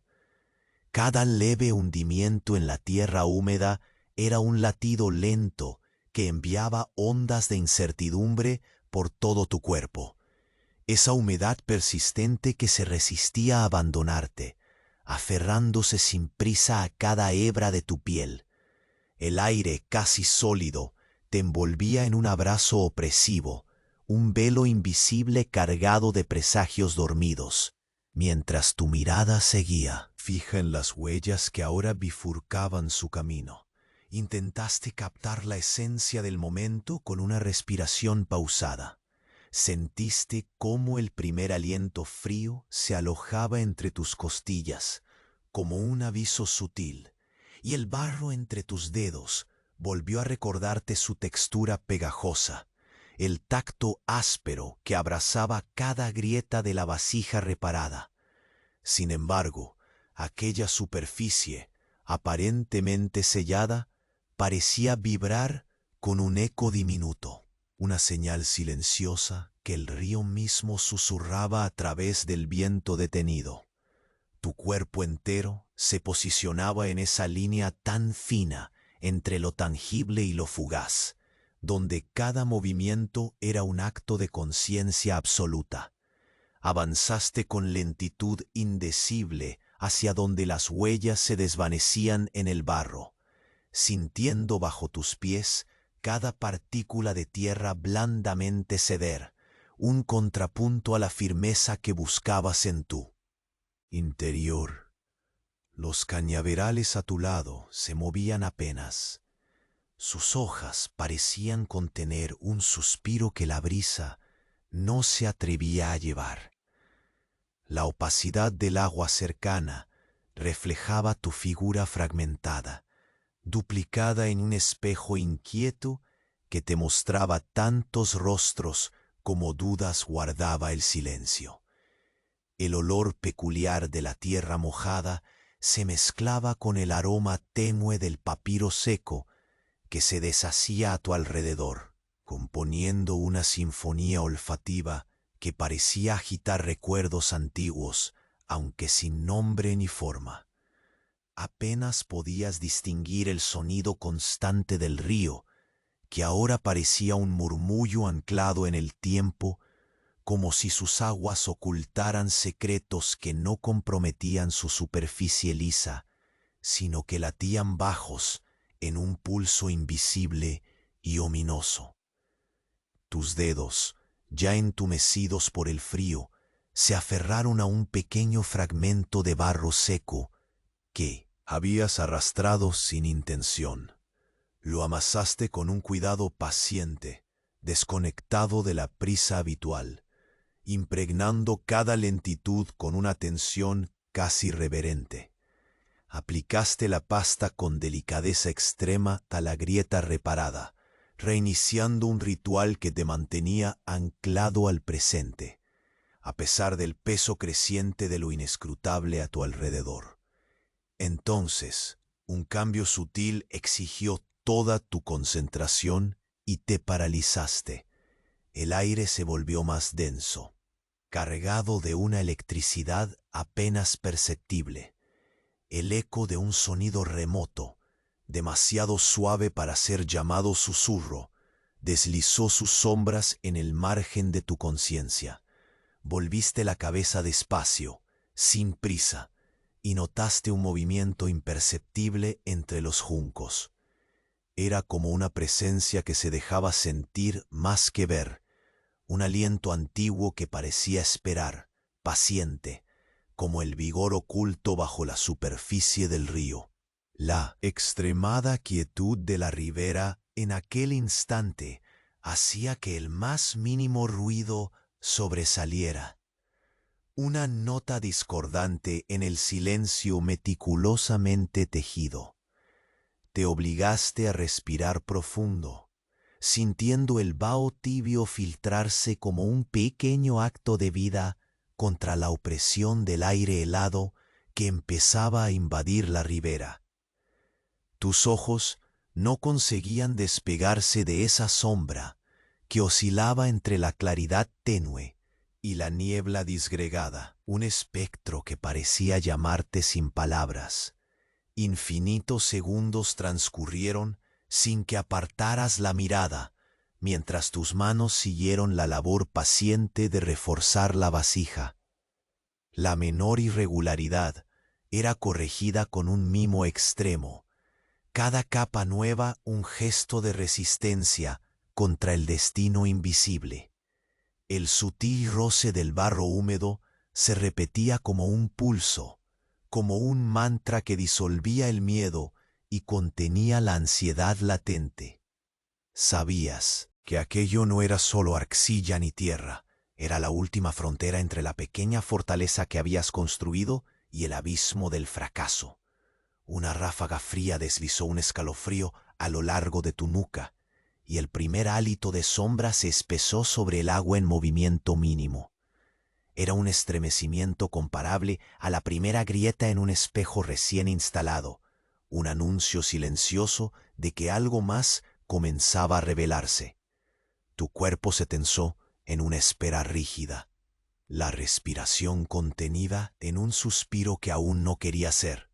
Cada leve hundimiento en la tierra húmeda era un latido lento que enviaba ondas de incertidumbre por todo tu cuerpo. Esa humedad persistente que se resistía a abandonarte, aferrándose sin prisa a cada hebra de tu piel. El aire casi sólido te envolvía en un abrazo opresivo, un velo invisible cargado de presagios dormidos, mientras tu mirada seguía fija en las huellas que ahora bifurcaban su camino. Intentaste captar la esencia del momento con una respiración pausada. Sentiste cómo el primer aliento frío se alojaba entre tus costillas, como un aviso sutil, y el barro entre tus dedos volvió a recordarte su textura pegajosa, el tacto áspero que abrazaba cada grieta de la vasija reparada. Sin embargo, aquella superficie, aparentemente sellada, parecía vibrar con un eco diminuto. una señal silenciosa que el río mismo susurraba a través del viento detenido. Tu cuerpo entero se posicionaba en esa línea tan fina entre lo tangible y lo fugaz, donde cada movimiento era un acto de conciencia absoluta. Avanzaste con lentitud indecible hacia donde las huellas se desvanecían en el barro, sintiendo bajo tus pies cada partícula de tierra blandamente ceder, un contrapunto a la firmeza que buscabas en tu interior. Los cañaverales a tu lado se movían apenas. Sus hojas parecían contener un suspiro que la brisa no se atrevía a llevar. La opacidad del agua cercana reflejaba tu figura fragmentada, duplicada en un espejo inquieto que te mostraba tantos rostros como dudas guardaba el silencio. El olor peculiar de la tierra mojada se mezclaba con el aroma tenue del papiro seco que se deshacía a tu alrededor, componiendo una sinfonía olfativa que parecía agitar recuerdos antiguos, aunque sin nombre ni forma. Apenas podías distinguir el sonido constante del río, que ahora parecía un murmullo anclado en el tiempo, como si sus aguas ocultaran secretos que no comprometían su superficie lisa, sino que latían bajos en un pulso invisible y ominoso. Tus dedos, ya entumecidos por el frío, se aferraron a un pequeño fragmento de barro seco que habías arrastrado sin intención. Lo amasaste con un cuidado paciente, desconectado de la prisa habitual, impregnando cada lentitud con una atención casi reverente. Aplicaste la pasta con delicadeza extrema a la grieta reparada, reiniciando un ritual que te mantenía anclado al presente, a pesar del peso creciente de lo inescrutable a tu alrededor. Entonces, un cambio sutil exigió toda tu concentración y te paralizaste. El aire se volvió más denso, cargado de una electricidad apenas perceptible. El eco de un sonido remoto, demasiado suave para ser llamado susurro, deslizó sus sombras en el margen de tu conciencia. Volviste la cabeza despacio, sin prisa, y notaste un movimiento imperceptible entre los juncos. Era como una presencia que se dejaba sentir más que ver, un aliento antiguo que parecía esperar, paciente, como el vigor oculto bajo la superficie del río. La extremada quietud de la ribera en aquel instante hacía que el más mínimo ruido sobresaliera. Una nota discordante en el silencio meticulosamente tejido. Te obligaste a respirar profundo, sintiendo el vaho tibio filtrarse como un pequeño acto de vida contra la opresión del aire helado que empezaba a invadir la ribera. Tus ojos no conseguían despegarse de esa sombra que oscilaba entre la claridad tenue y la niebla disgregada, un espectro que parecía llamarte sin palabras. Infinitos segundos transcurrieron sin que apartaras la mirada, mientras tus manos siguieron la labor paciente de reforzar la vasija. La menor irregularidad era corregida con un mimo extremo, cada capa nueva un gesto de resistencia contra el destino invisible. El sutil roce del barro húmedo se repetía como un pulso, como un mantra que disolvía el miedo y contenía la ansiedad latente. Sabías que aquello no era solo arcilla ni tierra, era la última frontera entre la pequeña fortaleza que habías construido y el abismo del fracaso. Una ráfaga fría deslizó un escalofrío a lo largo de tu nuca, y el primer hálito de sombra se espesó sobre el agua en movimiento mínimo. Era un estremecimiento comparable a la primera grieta en un espejo recién instalado, un anuncio silencioso de que algo más comenzaba a revelarse. Tu cuerpo se tensó en una espera rígida, la respiración contenida en un suspiro que aún no quería ser.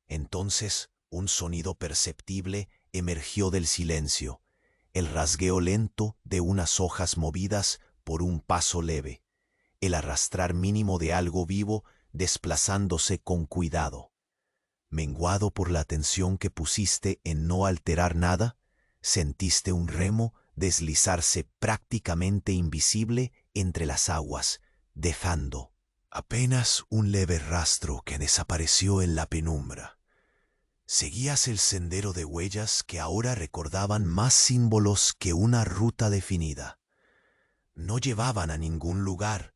Entonces, un sonido perceptible emergió del silencio, el rasgueo lento de unas hojas movidas por un paso leve, el arrastrar mínimo de algo vivo desplazándose con cuidado. Menguado por la atención que pusiste en no alterar nada, sentiste un remo deslizarse prácticamente invisible entre las aguas, dejando apenas un leve rastro que desapareció en la penumbra. Seguías el sendero de huellas que ahora recordaban más símbolos que una ruta definida. No llevaban a ningún lugar,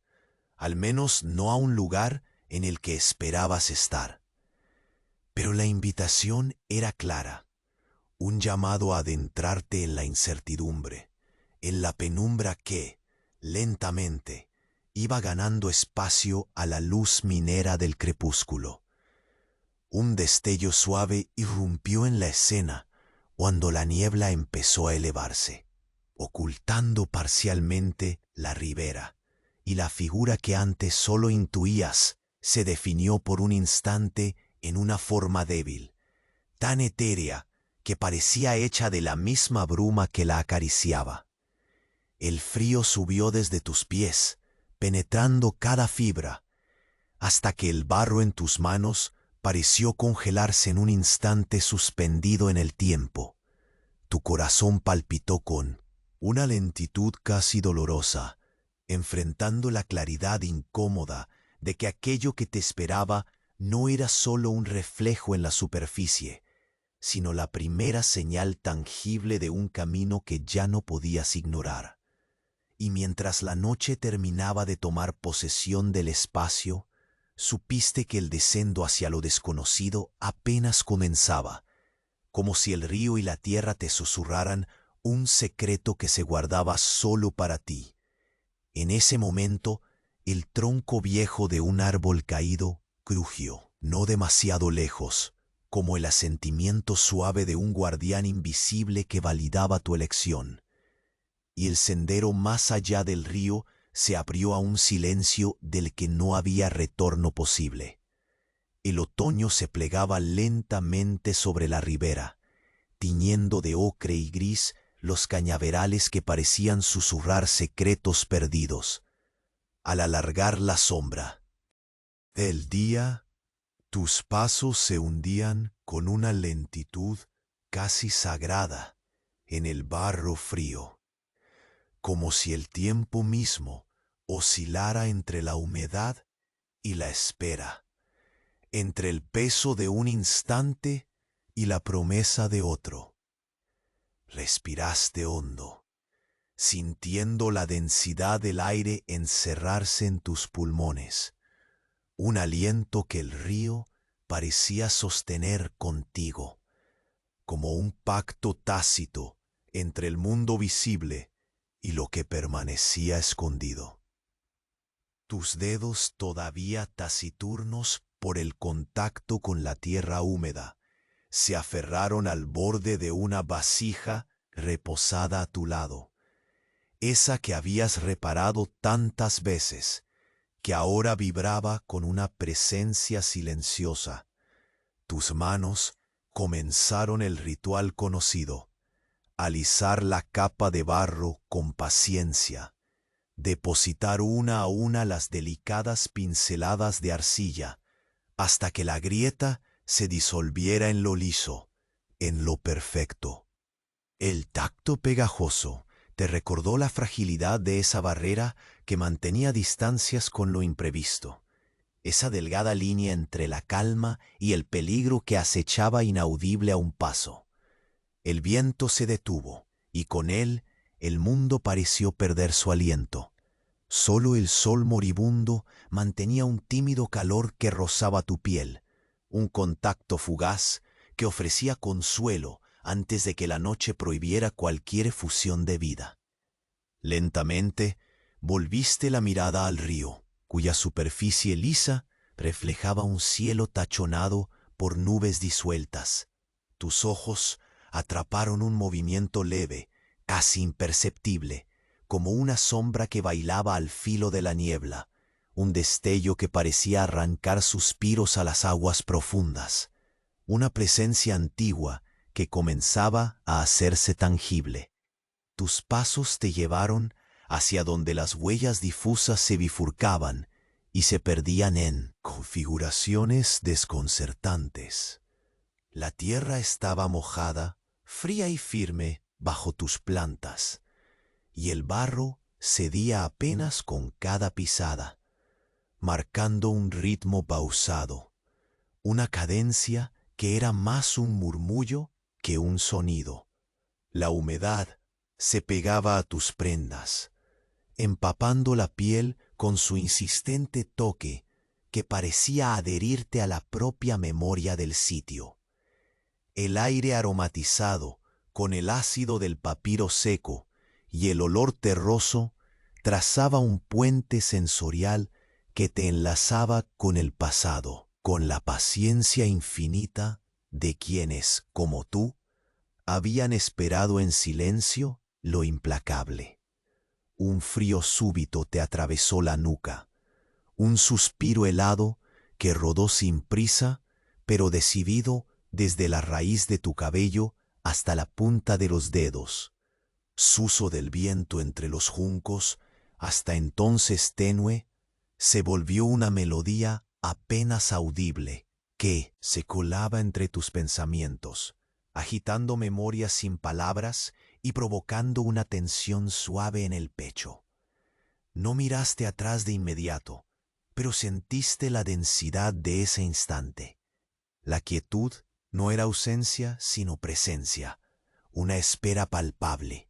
al menos no a un lugar en el que esperabas estar. Pero la invitación era clara, un llamado a adentrarte en la incertidumbre, en la penumbra que, lentamente, iba ganando espacio a la luz minera del crepúsculo. Un destello suave irrumpió en la escena cuando la niebla empezó a elevarse, ocultando parcialmente la ribera, y la figura que antes solo intuías se definió por un instante en una forma débil, tan etérea que parecía hecha de la misma bruma que la acariciaba. El frío subió desde tus pies, penetrando cada fibra, hasta que el barro en tus manos pareció congelarse en un instante suspendido en el tiempo. Tu corazón palpitó con una lentitud casi dolorosa, enfrentando la claridad incómoda de que aquello que te esperaba no era solo un reflejo en la superficie, sino la primera señal tangible de un camino que ya no podías ignorar. Y mientras la noche terminaba de tomar posesión del espacio, supiste que el descenso hacia lo desconocido apenas comenzaba, como si el río y la tierra te susurraran un secreto que se guardaba solo para ti. En ese momento, el tronco viejo de un árbol caído crujió, no demasiado lejos, como el asentimiento suave de un guardián invisible que validaba tu elección. Y el sendero más allá del río se abrió a un silencio del que no había retorno posible. El otoño se plegaba lentamente sobre la ribera, tiñendo de ocre y gris los cañaverales que parecían susurrar secretos perdidos. Al alargar la sombra del día, tus pasos se hundían con una lentitud casi sagrada en el barro frío, como si el tiempo mismo oscilara entre la humedad y la espera, entre el peso de un instante y la promesa de otro. Respiraste hondo, sintiendo la densidad del aire encerrarse en tus pulmones, un aliento que el río parecía sostener contigo, como un pacto tácito entre el mundo visible y lo que permanecía escondido. Tus dedos todavía taciturnos por el contacto con la tierra húmeda, se aferraron al borde de una vasija reposada a tu lado, esa que habías reparado tantas veces, que ahora vibraba con una presencia silenciosa. Tus manos comenzaron el ritual conocido, alisar la capa de barro con paciencia, depositar una a una las delicadas pinceladas de arcilla, hasta que la grieta se disolviera en lo liso, en lo perfecto. El tacto pegajoso te recordó la fragilidad de esa barrera que mantenía distancias con lo imprevisto, esa delgada línea entre la calma y el peligro que acechaba inaudible a un paso. El viento se detuvo, y con él el mundo pareció perder su aliento. Solo el sol moribundo mantenía un tímido calor que rozaba tu piel, un contacto fugaz que ofrecía consuelo antes de que la noche prohibiera cualquier efusión de vida. Lentamente volviste la mirada al río, cuya superficie lisa reflejaba un cielo tachonado por nubes disueltas. Tus ojos atraparon un movimiento leve casi imperceptible, como una sombra que bailaba al filo de la niebla, un destello que parecía arrancar suspiros a las aguas profundas, una presencia antigua que comenzaba a hacerse tangible. Tus pasos te llevaron hacia donde las huellas difusas se bifurcaban y se perdían en configuraciones desconcertantes. La tierra estaba mojada, fría y firme bajo tus plantas, y el barro cedía apenas con cada pisada, marcando un ritmo pausado, una cadencia que era más un murmullo que un sonido. La humedad se pegaba a tus prendas, empapando la piel con su insistente toque que parecía adherirte a la propia memoria del sitio. El aire aromatizado con el ácido del papiro seco y el olor terroso trazaba un puente sensorial que te enlazaba con el pasado, con la paciencia infinita de quienes, como tú, habían esperado en silencio lo implacable. Un frío súbito te atravesó la nuca, un suspiro helado que rodó sin prisa, pero decidido desde la raíz de tu cabello hasta la punta de los dedos. Suso del viento entre los juncos, hasta entonces tenue, se volvió una melodía apenas audible que se colaba entre tus pensamientos, agitando memorias sin palabras y provocando una tensión suave en el pecho. No miraste atrás de inmediato, pero sentiste la densidad de ese instante. La quietud no era ausencia, sino presencia, una espera palpable,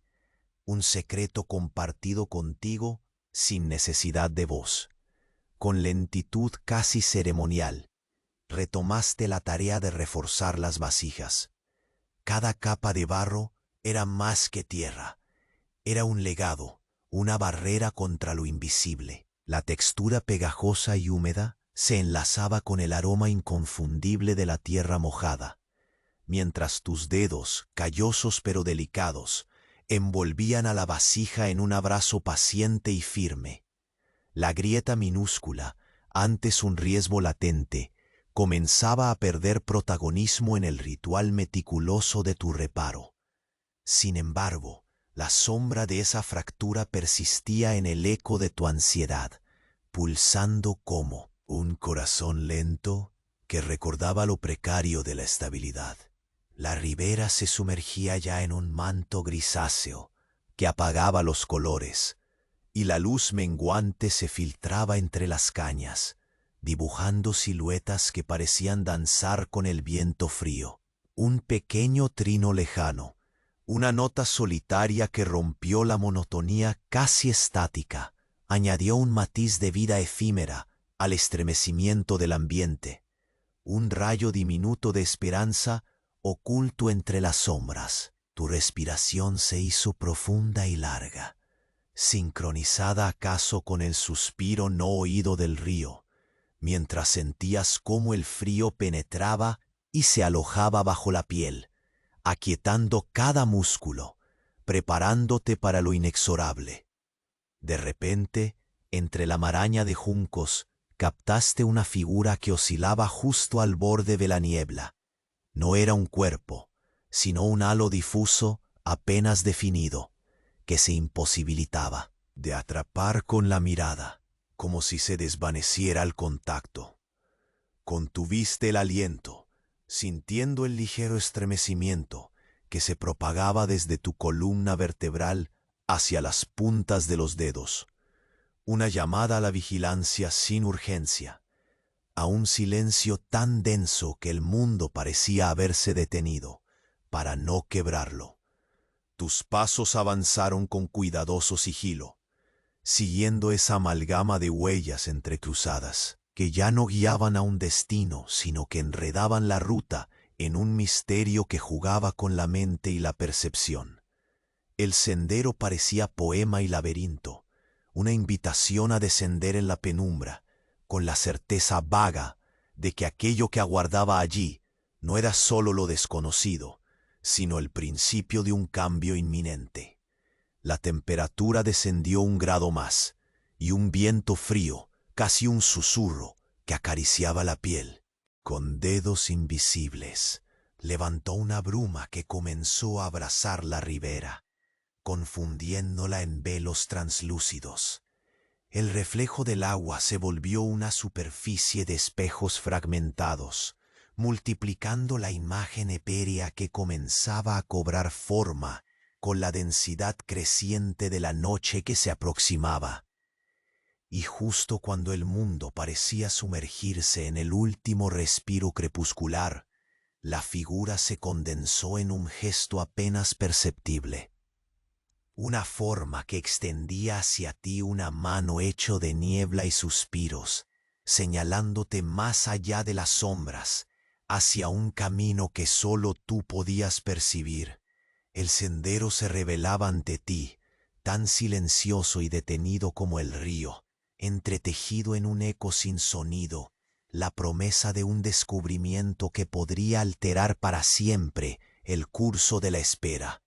un secreto compartido contigo sin necesidad de voz. Con lentitud casi ceremonial, retomaste la tarea de reforzar las vasijas. Cada capa de barro era más que tierra, era un legado, una barrera contra lo invisible. La textura pegajosa y húmeda se enlazaba con el aroma inconfundible de la tierra mojada, mientras tus dedos, callosos pero delicados, envolvían a la vasija en un abrazo paciente y firme. La grieta minúscula, antes un riesgo latente, comenzaba a perder protagonismo en el ritual meticuloso de tu reparo. Sin embargo, la sombra de esa fractura persistía en el eco de tu ansiedad, pulsando como un corazón lento que recordaba lo precario de la estabilidad. La ribera se sumergía ya en un manto grisáceo que apagaba los colores, y la luz menguante se filtraba entre las cañas, dibujando siluetas que parecían danzar con el viento frío. Un pequeño trino lejano, una nota solitaria que rompió la monotonía casi estática, añadió un matiz de vida efímera al estremecimiento del ambiente, un rayo diminuto de esperanza oculto entre las sombras. Tu respiración se hizo profunda y larga, sincronizada acaso con el suspiro no oído del río, mientras sentías cómo el frío penetraba y se alojaba bajo la piel, aquietando cada músculo, preparándote para lo inexorable. De repente, entre la maraña de juncos, captaste una figura que oscilaba justo al borde de la niebla. No era un cuerpo, sino un halo difuso apenas definido, que se imposibilitaba de atrapar con la mirada, como si se desvaneciera al contacto. Contuviste el aliento, sintiendo el ligero estremecimiento que se propagaba desde tu columna vertebral hacia las puntas de los dedos. Una llamada a la vigilancia sin urgencia, a un silencio tan denso que el mundo parecía haberse detenido para no quebrarlo. Tus pasos avanzaron con cuidadoso sigilo, siguiendo esa amalgama de huellas entrecruzadas, que ya no guiaban a un destino, sino que enredaban la ruta en un misterio que jugaba con la mente y la percepción. El sendero parecía poema y laberinto, una invitación a descender en la penumbra, con la certeza vaga de que aquello que aguardaba allí no era sólo lo desconocido, sino el principio de un cambio inminente. La temperatura descendió 1 grado más, y un viento frío, casi un susurro, que acariciaba la piel. Con dedos invisibles, levantó una bruma que comenzó a abrazar la ribera, confundiéndola en velos translúcidos. El reflejo del agua se volvió una superficie de espejos fragmentados, multiplicando la imagen etérea que comenzaba a cobrar forma con la densidad creciente de la noche que se aproximaba. Y justo cuando el mundo parecía sumergirse en el último respiro crepuscular, la figura se condensó en un gesto apenas perceptible. Una forma que extendía hacia ti una mano hecho de niebla y suspiros, señalándote más allá de las sombras, hacia un camino que solo tú podías percibir. El sendero se revelaba ante ti, tan silencioso y detenido como el río, entretejido en un eco sin sonido, la promesa de un descubrimiento que podría alterar para siempre el curso de la espera,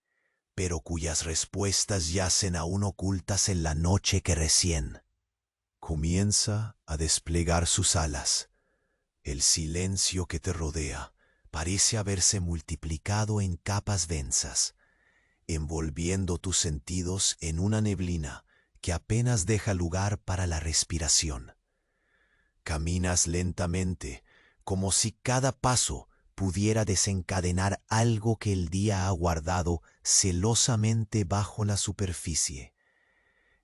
pero cuyas respuestas yacen aún ocultas en la noche que recién comienza a desplegar sus alas. El silencio que te rodea parece haberse multiplicado en capas densas, envolviendo tus sentidos en una neblina que apenas deja lugar para la respiración. Caminas lentamente, como si cada paso pudiera desencadenar algo que el día ha guardado celosamente bajo la superficie.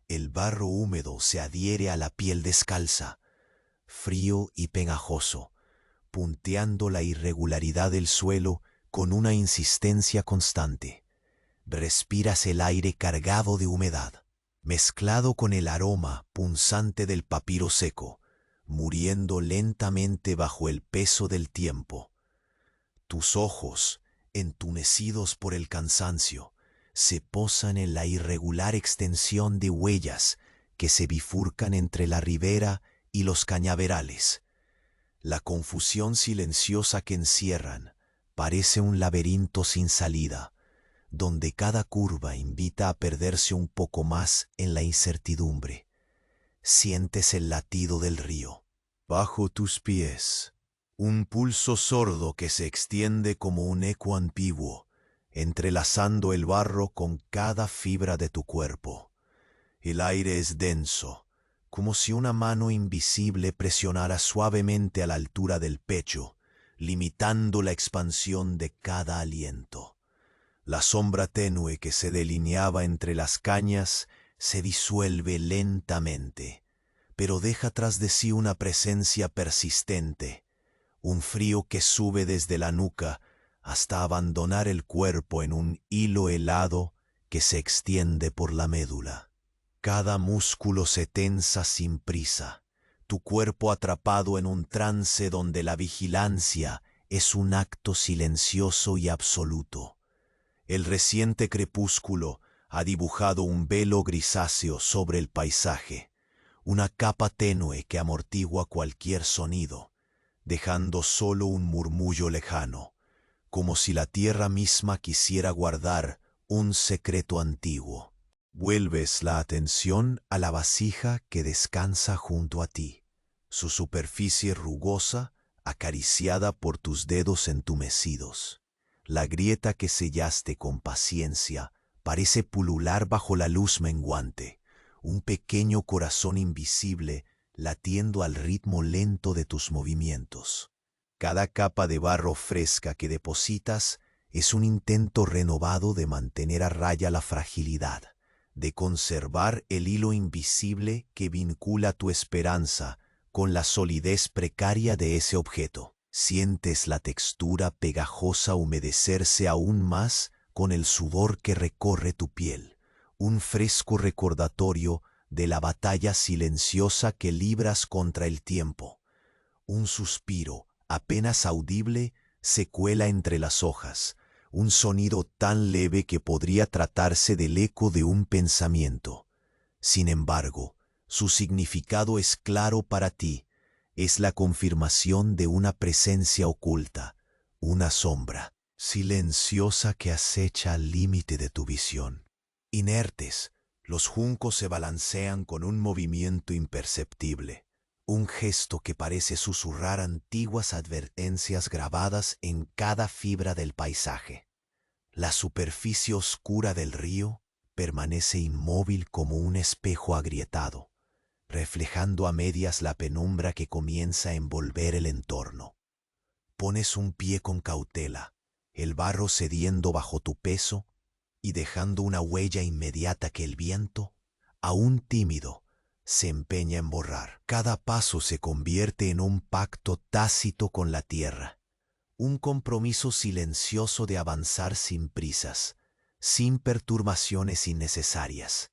El barro húmedo se adhiere a la piel descalza, frío y pegajoso, punteando la irregularidad del suelo con una insistencia constante. Respiras el aire cargado de humedad, mezclado con el aroma punzante del papiro seco, muriendo lentamente bajo el peso del tiempo. Tus ojos, entunecidos por el cansancio, se posan en la irregular extensión de huellas que se bifurcan entre la ribera y los cañaverales. La confusión silenciosa que encierran parece un laberinto sin salida, donde cada curva invita a perderse un poco más en la incertidumbre. Sientes el latido del río. Bajo tus pies, un pulso sordo que se extiende como un eco antiguo, entrelazando el barro con cada fibra de tu cuerpo. El aire es denso, como si una mano invisible presionara suavemente a la altura del pecho, limitando la expansión de cada aliento. La sombra tenue que se delineaba entre las cañas se disuelve lentamente, pero deja tras de sí una presencia persistente, un frío que sube desde la nuca hasta abandonar el cuerpo en un hilo helado que se extiende por la médula. Cada músculo se tensa sin prisa, tu cuerpo atrapado en un trance donde la vigilancia es un acto silencioso y absoluto. El reciente crepúsculo ha dibujado un velo grisáceo sobre el paisaje, una capa tenue que amortigua cualquier sonido, dejando solo un murmullo lejano, como si la tierra misma quisiera guardar un secreto antiguo. Vuelves la atención a la vasija que descansa junto a ti, su superficie rugosa acariciada por tus dedos entumecidos. La grieta que sellaste con paciencia parece pulular bajo la luz menguante, un pequeño corazón invisible latiendo al ritmo lento de tus movimientos. Cada capa de barro fresca que depositas es un intento renovado de mantener a raya la fragilidad, de conservar el hilo invisible que vincula tu esperanza con la solidez precaria de ese objeto. Sientes la textura pegajosa humedecerse aún más con el sudor que recorre tu piel, un fresco recordatorio de la batalla silenciosa que libras contra el tiempo. Un suspiro apenas audible se cuela entre las hojas, un sonido tan leve que podría tratarse del eco de un pensamiento. Sin embargo, su significado es claro para ti. Es la confirmación de una presencia oculta, una sombra silenciosa que acecha al límite de tu visión. Inertes, los juncos se balancean con un movimiento imperceptible, un gesto que parece susurrar antiguas advertencias grabadas en cada fibra del paisaje. La superficie oscura del río permanece inmóvil como un espejo agrietado, reflejando a medias la penumbra que comienza a envolver el entorno. Pones un pie con cautela, el barro cediendo bajo tu peso y dejando una huella inmediata que el viento, aún tímido, se empeña en borrar. Cada paso se convierte en un pacto tácito con la tierra, un compromiso silencioso de avanzar sin prisas, sin perturbaciones innecesarias.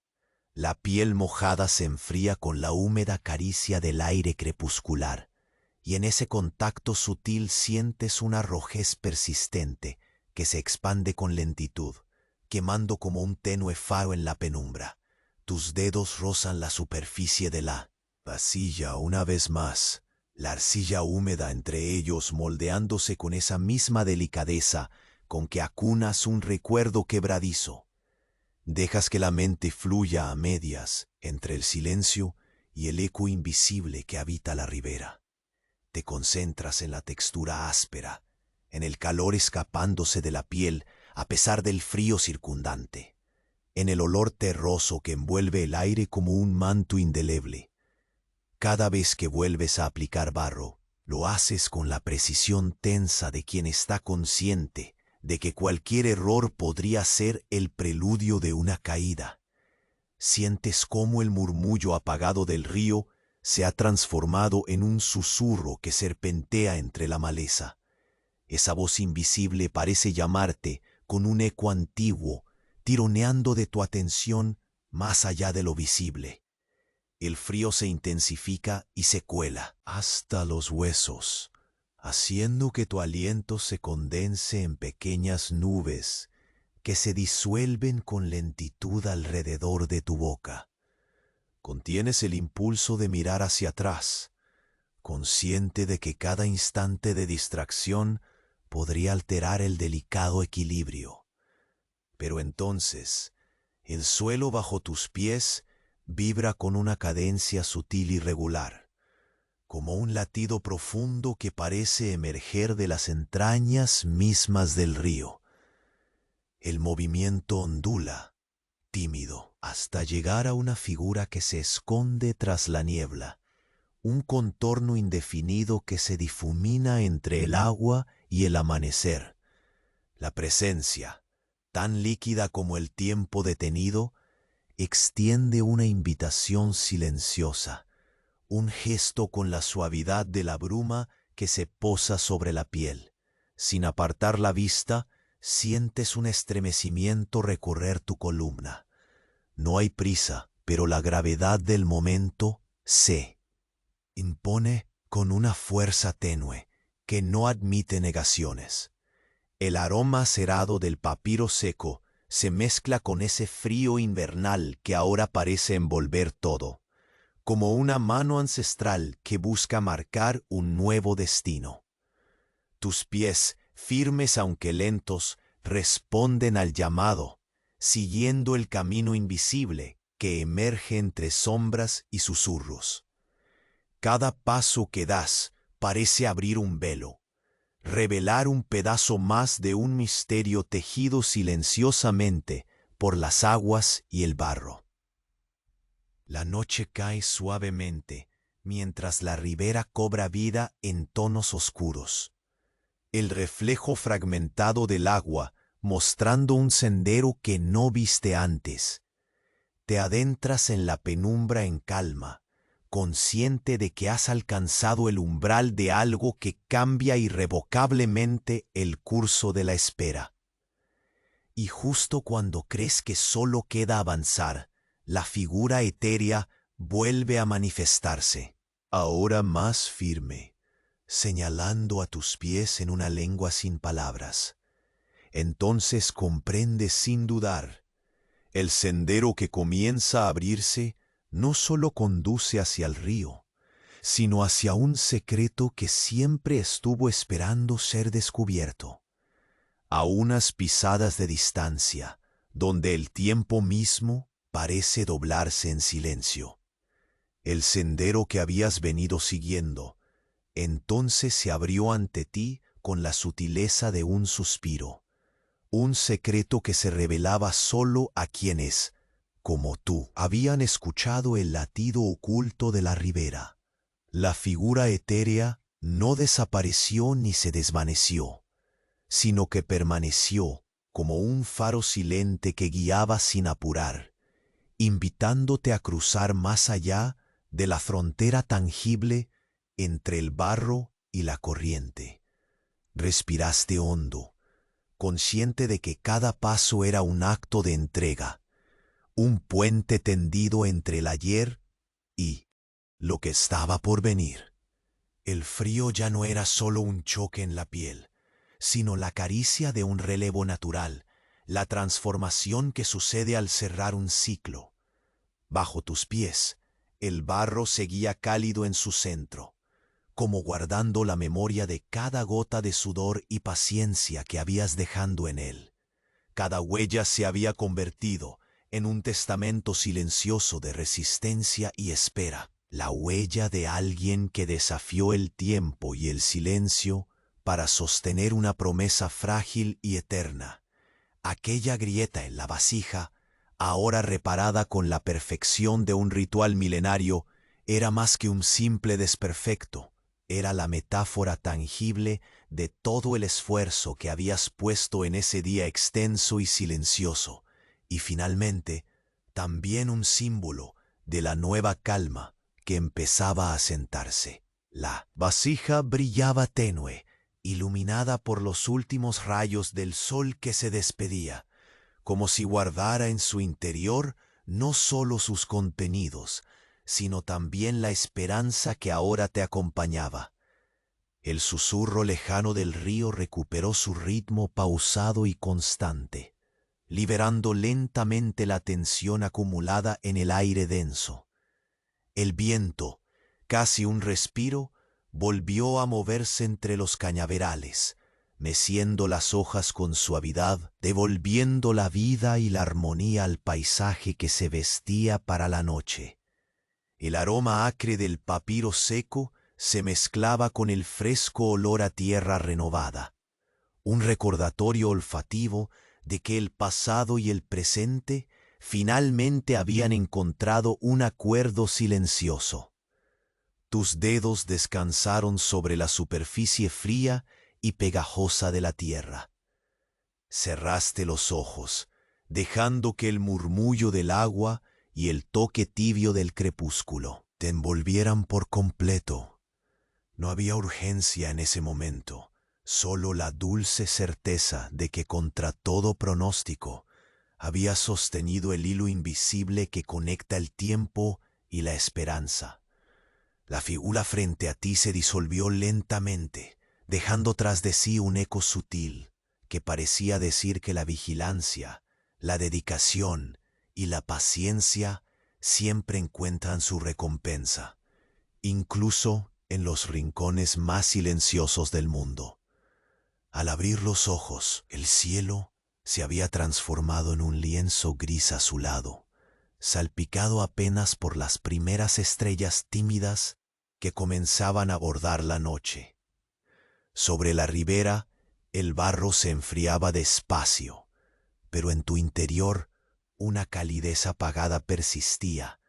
La piel mojada se enfría con la húmeda caricia del aire crepuscular, y en ese contacto sutil sientes una rojez persistente que se expande con lentitud, quemando como un tenue faro en la penumbra. Tus dedos rozan la superficie de la vasilla una vez más, la arcilla húmeda entre ellos moldeándose con esa misma delicadeza con que acunas un recuerdo quebradizo. Dejas que la mente fluya a medias entre el silencio y el eco invisible que habita la ribera. Te concentras en la textura áspera, en el calor escapándose de la piel a pesar del frío circundante, en el olor terroso que envuelve el aire como un manto indeleble. Cada vez que vuelves a aplicar barro, lo haces con la precisión tensa de quien está consciente de que cualquier error podría ser el preludio de una caída. Sientes cómo el murmullo apagado del río se ha transformado en un susurro que serpentea entre la maleza. Esa voz invisible parece llamarte con un eco antiguo, tironeando de tu atención más allá de lo visible. El frío se intensifica y se cuela hasta los huesos, haciendo que tu aliento se condense en pequeñas nubes que se disuelven con lentitud alrededor de tu boca. Contienes el impulso de mirar hacia atrás, consciente de que cada instante de distracción podría alterar el delicado equilibrio. Pero entonces, el suelo bajo tus pies vibra con una cadencia sutil y regular, como un latido profundo que parece emerger de las entrañas mismas del río. El movimiento ondula, tímido, hasta llegar a una figura que se esconde tras la niebla, un contorno indefinido que se difumina entre el agua y el amanecer. La presencia, tan líquida como el tiempo detenido, extiende una invitación silenciosa, un gesto con la suavidad de la bruma que se posa sobre la piel. Sin apartar la vista, sientes un estremecimiento recorrer tu columna. No hay prisa, pero la gravedad del momento se impone con una fuerza tenue que no admite negaciones. El aroma acerado del papiro seco se mezcla con ese frío invernal que ahora parece envolver todo, como una mano ancestral que busca marcar un nuevo destino. Tus pies, firmes aunque lentos, responden al llamado, siguiendo el camino invisible que emerge entre sombras y susurros. Cada paso que das parece abrir un velo, revelar un pedazo más de un misterio tejido silenciosamente por las aguas y el barro. La noche cae suavemente mientras la ribera cobra vida en tonos oscuros. El reflejo fragmentado del agua mostrando un sendero que no viste antes. Te adentras en la penumbra en calma, consciente de que has alcanzado el umbral de algo que cambia irrevocablemente el curso de la espera. Y justo cuando crees que solo queda avanzar, la figura etérea vuelve a manifestarse, ahora más firme, señalando a tus pies en una lengua sin palabras. Entonces comprendes sin dudar, el sendero que comienza a abrirse no solo conduce hacia el río, sino hacia un secreto que siempre estuvo esperando ser descubierto. A unas pisadas de distancia, donde el tiempo mismo parece doblarse en silencio. El sendero que habías venido siguiendo, entonces se abrió ante ti con la sutileza de un suspiro, un secreto que se revelaba solo a quienes, como tú, habían escuchado el latido oculto de la ribera. La figura etérea no desapareció ni se desvaneció, sino que permaneció como un faro silente que guiaba sin apurar, invitándote a cruzar más allá de la frontera tangible entre el barro y la corriente. Respiraste hondo, consciente de que cada paso era un acto de entrega, un puente tendido entre el ayer y lo que estaba por venir. El frío ya no era solo un choque en la piel, sino la caricia de un relevo natural, la transformación que sucede al cerrar un ciclo. Bajo tus pies, el barro seguía cálido en su centro, como guardando la memoria de cada gota de sudor y paciencia que habías dejado en él. Cada huella se había convertido en un testamento silencioso de resistencia y espera, la huella de alguien que desafió el tiempo y el silencio para sostener una promesa frágil y eterna. Aquella grieta en la vasija, ahora reparada con la perfección de un ritual milenario, era más que un simple desperfecto, era la metáfora tangible de todo el esfuerzo que habías puesto en ese día extenso y silencioso, y finalmente, también un símbolo de la nueva calma que empezaba a sentarse. La vasija brillaba tenue, iluminada por los últimos rayos del sol que se despedía, como si guardara en su interior no solo sus contenidos, sino también la esperanza que ahora te acompañaba. El susurro lejano del río recuperó su ritmo pausado y constante, liberando lentamente la tensión acumulada en el aire denso. El viento, casi un respiro, volvió a moverse entre los cañaverales, meciendo las hojas con suavidad, devolviendo la vida y la armonía al paisaje que se vestía para la noche. El aroma acre del papiro seco se mezclaba con el fresco olor a tierra renovada, un recordatorio olfativo de que el pasado y el presente finalmente habían encontrado un acuerdo silencioso. Tus dedos descansaron sobre la superficie fría y pegajosa de la tierra. Cerraste los ojos, dejando que el murmullo del agua y el toque tibio del crepúsculo te envolvieran por completo. No había urgencia en ese momento, solo la dulce certeza de que contra todo pronóstico había sostenido el hilo invisible que conecta el tiempo y la esperanza. La figura frente a ti se disolvió lentamente, dejando tras de sí un eco sutil que parecía decir que la vigilancia, la dedicación y la paciencia siempre encuentran su recompensa, incluso en los rincones más silenciosos del mundo. Al abrir los ojos, el cielo se había transformado en un lienzo gris azulado, salpicado apenas por las primeras estrellas tímidas que comenzaban a bordar la noche. Sobre la ribera, el barro se enfriaba despacio, pero en tu interior una calidez apagada persistía,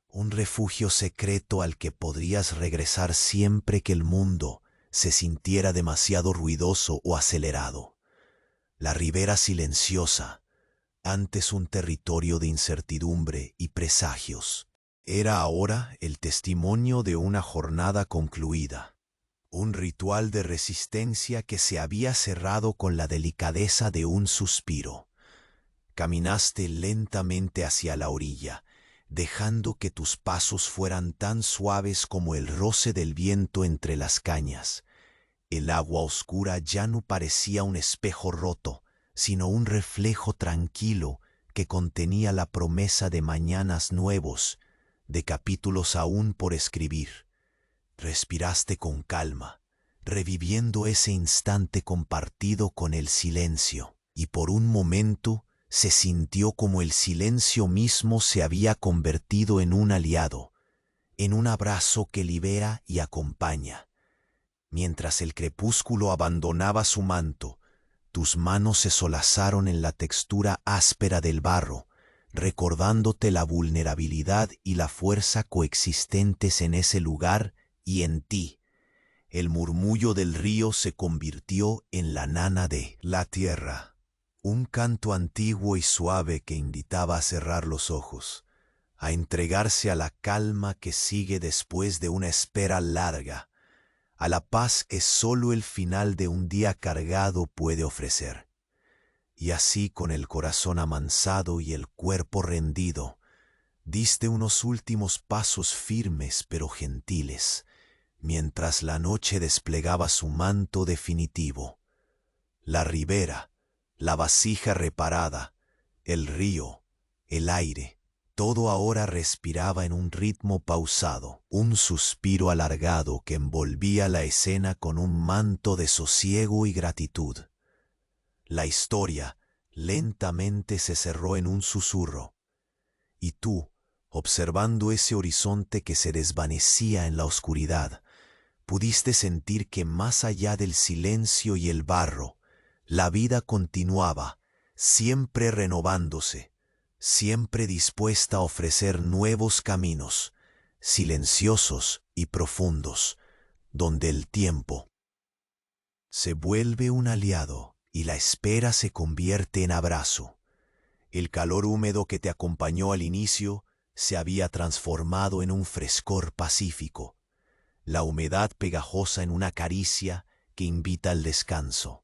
un refugio secreto al que podrías regresar siempre que el mundo se sintiera demasiado ruidoso o acelerado. La ribera silenciosa, antes un territorio de incertidumbre y presagios, era ahora el testimonio de una jornada concluida, un ritual de resistencia que se había cerrado con la delicadeza de un suspiro. Caminaste lentamente hacia la orilla, dejando que tus pasos fueran tan suaves como el roce del viento entre las cañas. El agua oscura ya no parecía un espejo roto, sino un reflejo tranquilo que contenía la promesa de mañanas nuevos, de capítulos aún por escribir. Respiraste con calma, reviviendo ese instante compartido con el silencio, y por un momento se sintió como el silencio mismo se había convertido en un aliado, en un abrazo que libera y acompaña. Mientras el crepúsculo abandonaba su manto, tus manos se solazaron en la textura áspera del barro, recordándote la vulnerabilidad y la fuerza coexistentes en ese lugar y en ti. El murmullo del río se convirtió en la nana de la tierra, un canto antiguo y suave que invitaba a cerrar los ojos, a entregarse a la calma que sigue después de una espera larga, a la paz que solo el final de un día cargado puede ofrecer. Y así, con el corazón amansado y el cuerpo rendido, diste unos últimos pasos firmes pero gentiles, mientras la noche desplegaba su manto definitivo. La ribera, la vasija reparada, el río, el aire, todo ahora respiraba en un ritmo pausado, un suspiro alargado que envolvía la escena con un manto de sosiego y gratitud. La historia lentamente se cerró en un susurro, y tú, observando ese horizonte que se desvanecía en la oscuridad, pudiste sentir que más allá del silencio y el barro, la vida continuaba, siempre renovándose, siempre dispuesta a ofrecer nuevos caminos, silenciosos y profundos, donde el tiempo se vuelve un aliado y la espera se convierte en abrazo. El calor húmedo que te acompañó al inicio se había transformado en un frescor pacífico, la humedad pegajosa en una caricia que invita al descanso.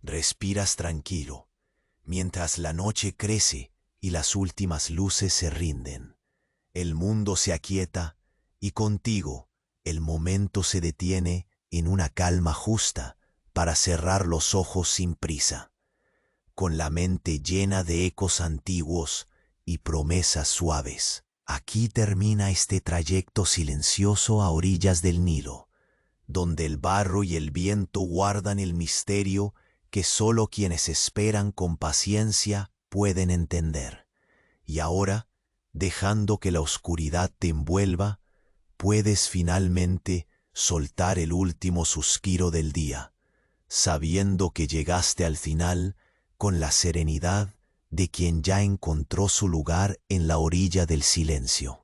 Respiras tranquilo, mientras la noche crece y las últimas luces se rinden. El mundo se aquieta y contigo el momento se detiene en una calma justa para cerrar los ojos sin prisa, con la mente llena de ecos antiguos y promesas suaves. Aquí termina este trayecto silencioso a orillas del Nilo, donde el barro y el viento guardan el misterio que solo quienes esperan con paciencia pueden entender. Y ahora, dejando que la oscuridad te envuelva, puedes finalmente soltar el último suspiro del día, sabiendo que llegaste al final con la serenidad de quien ya encontró su lugar en la orilla del silencio.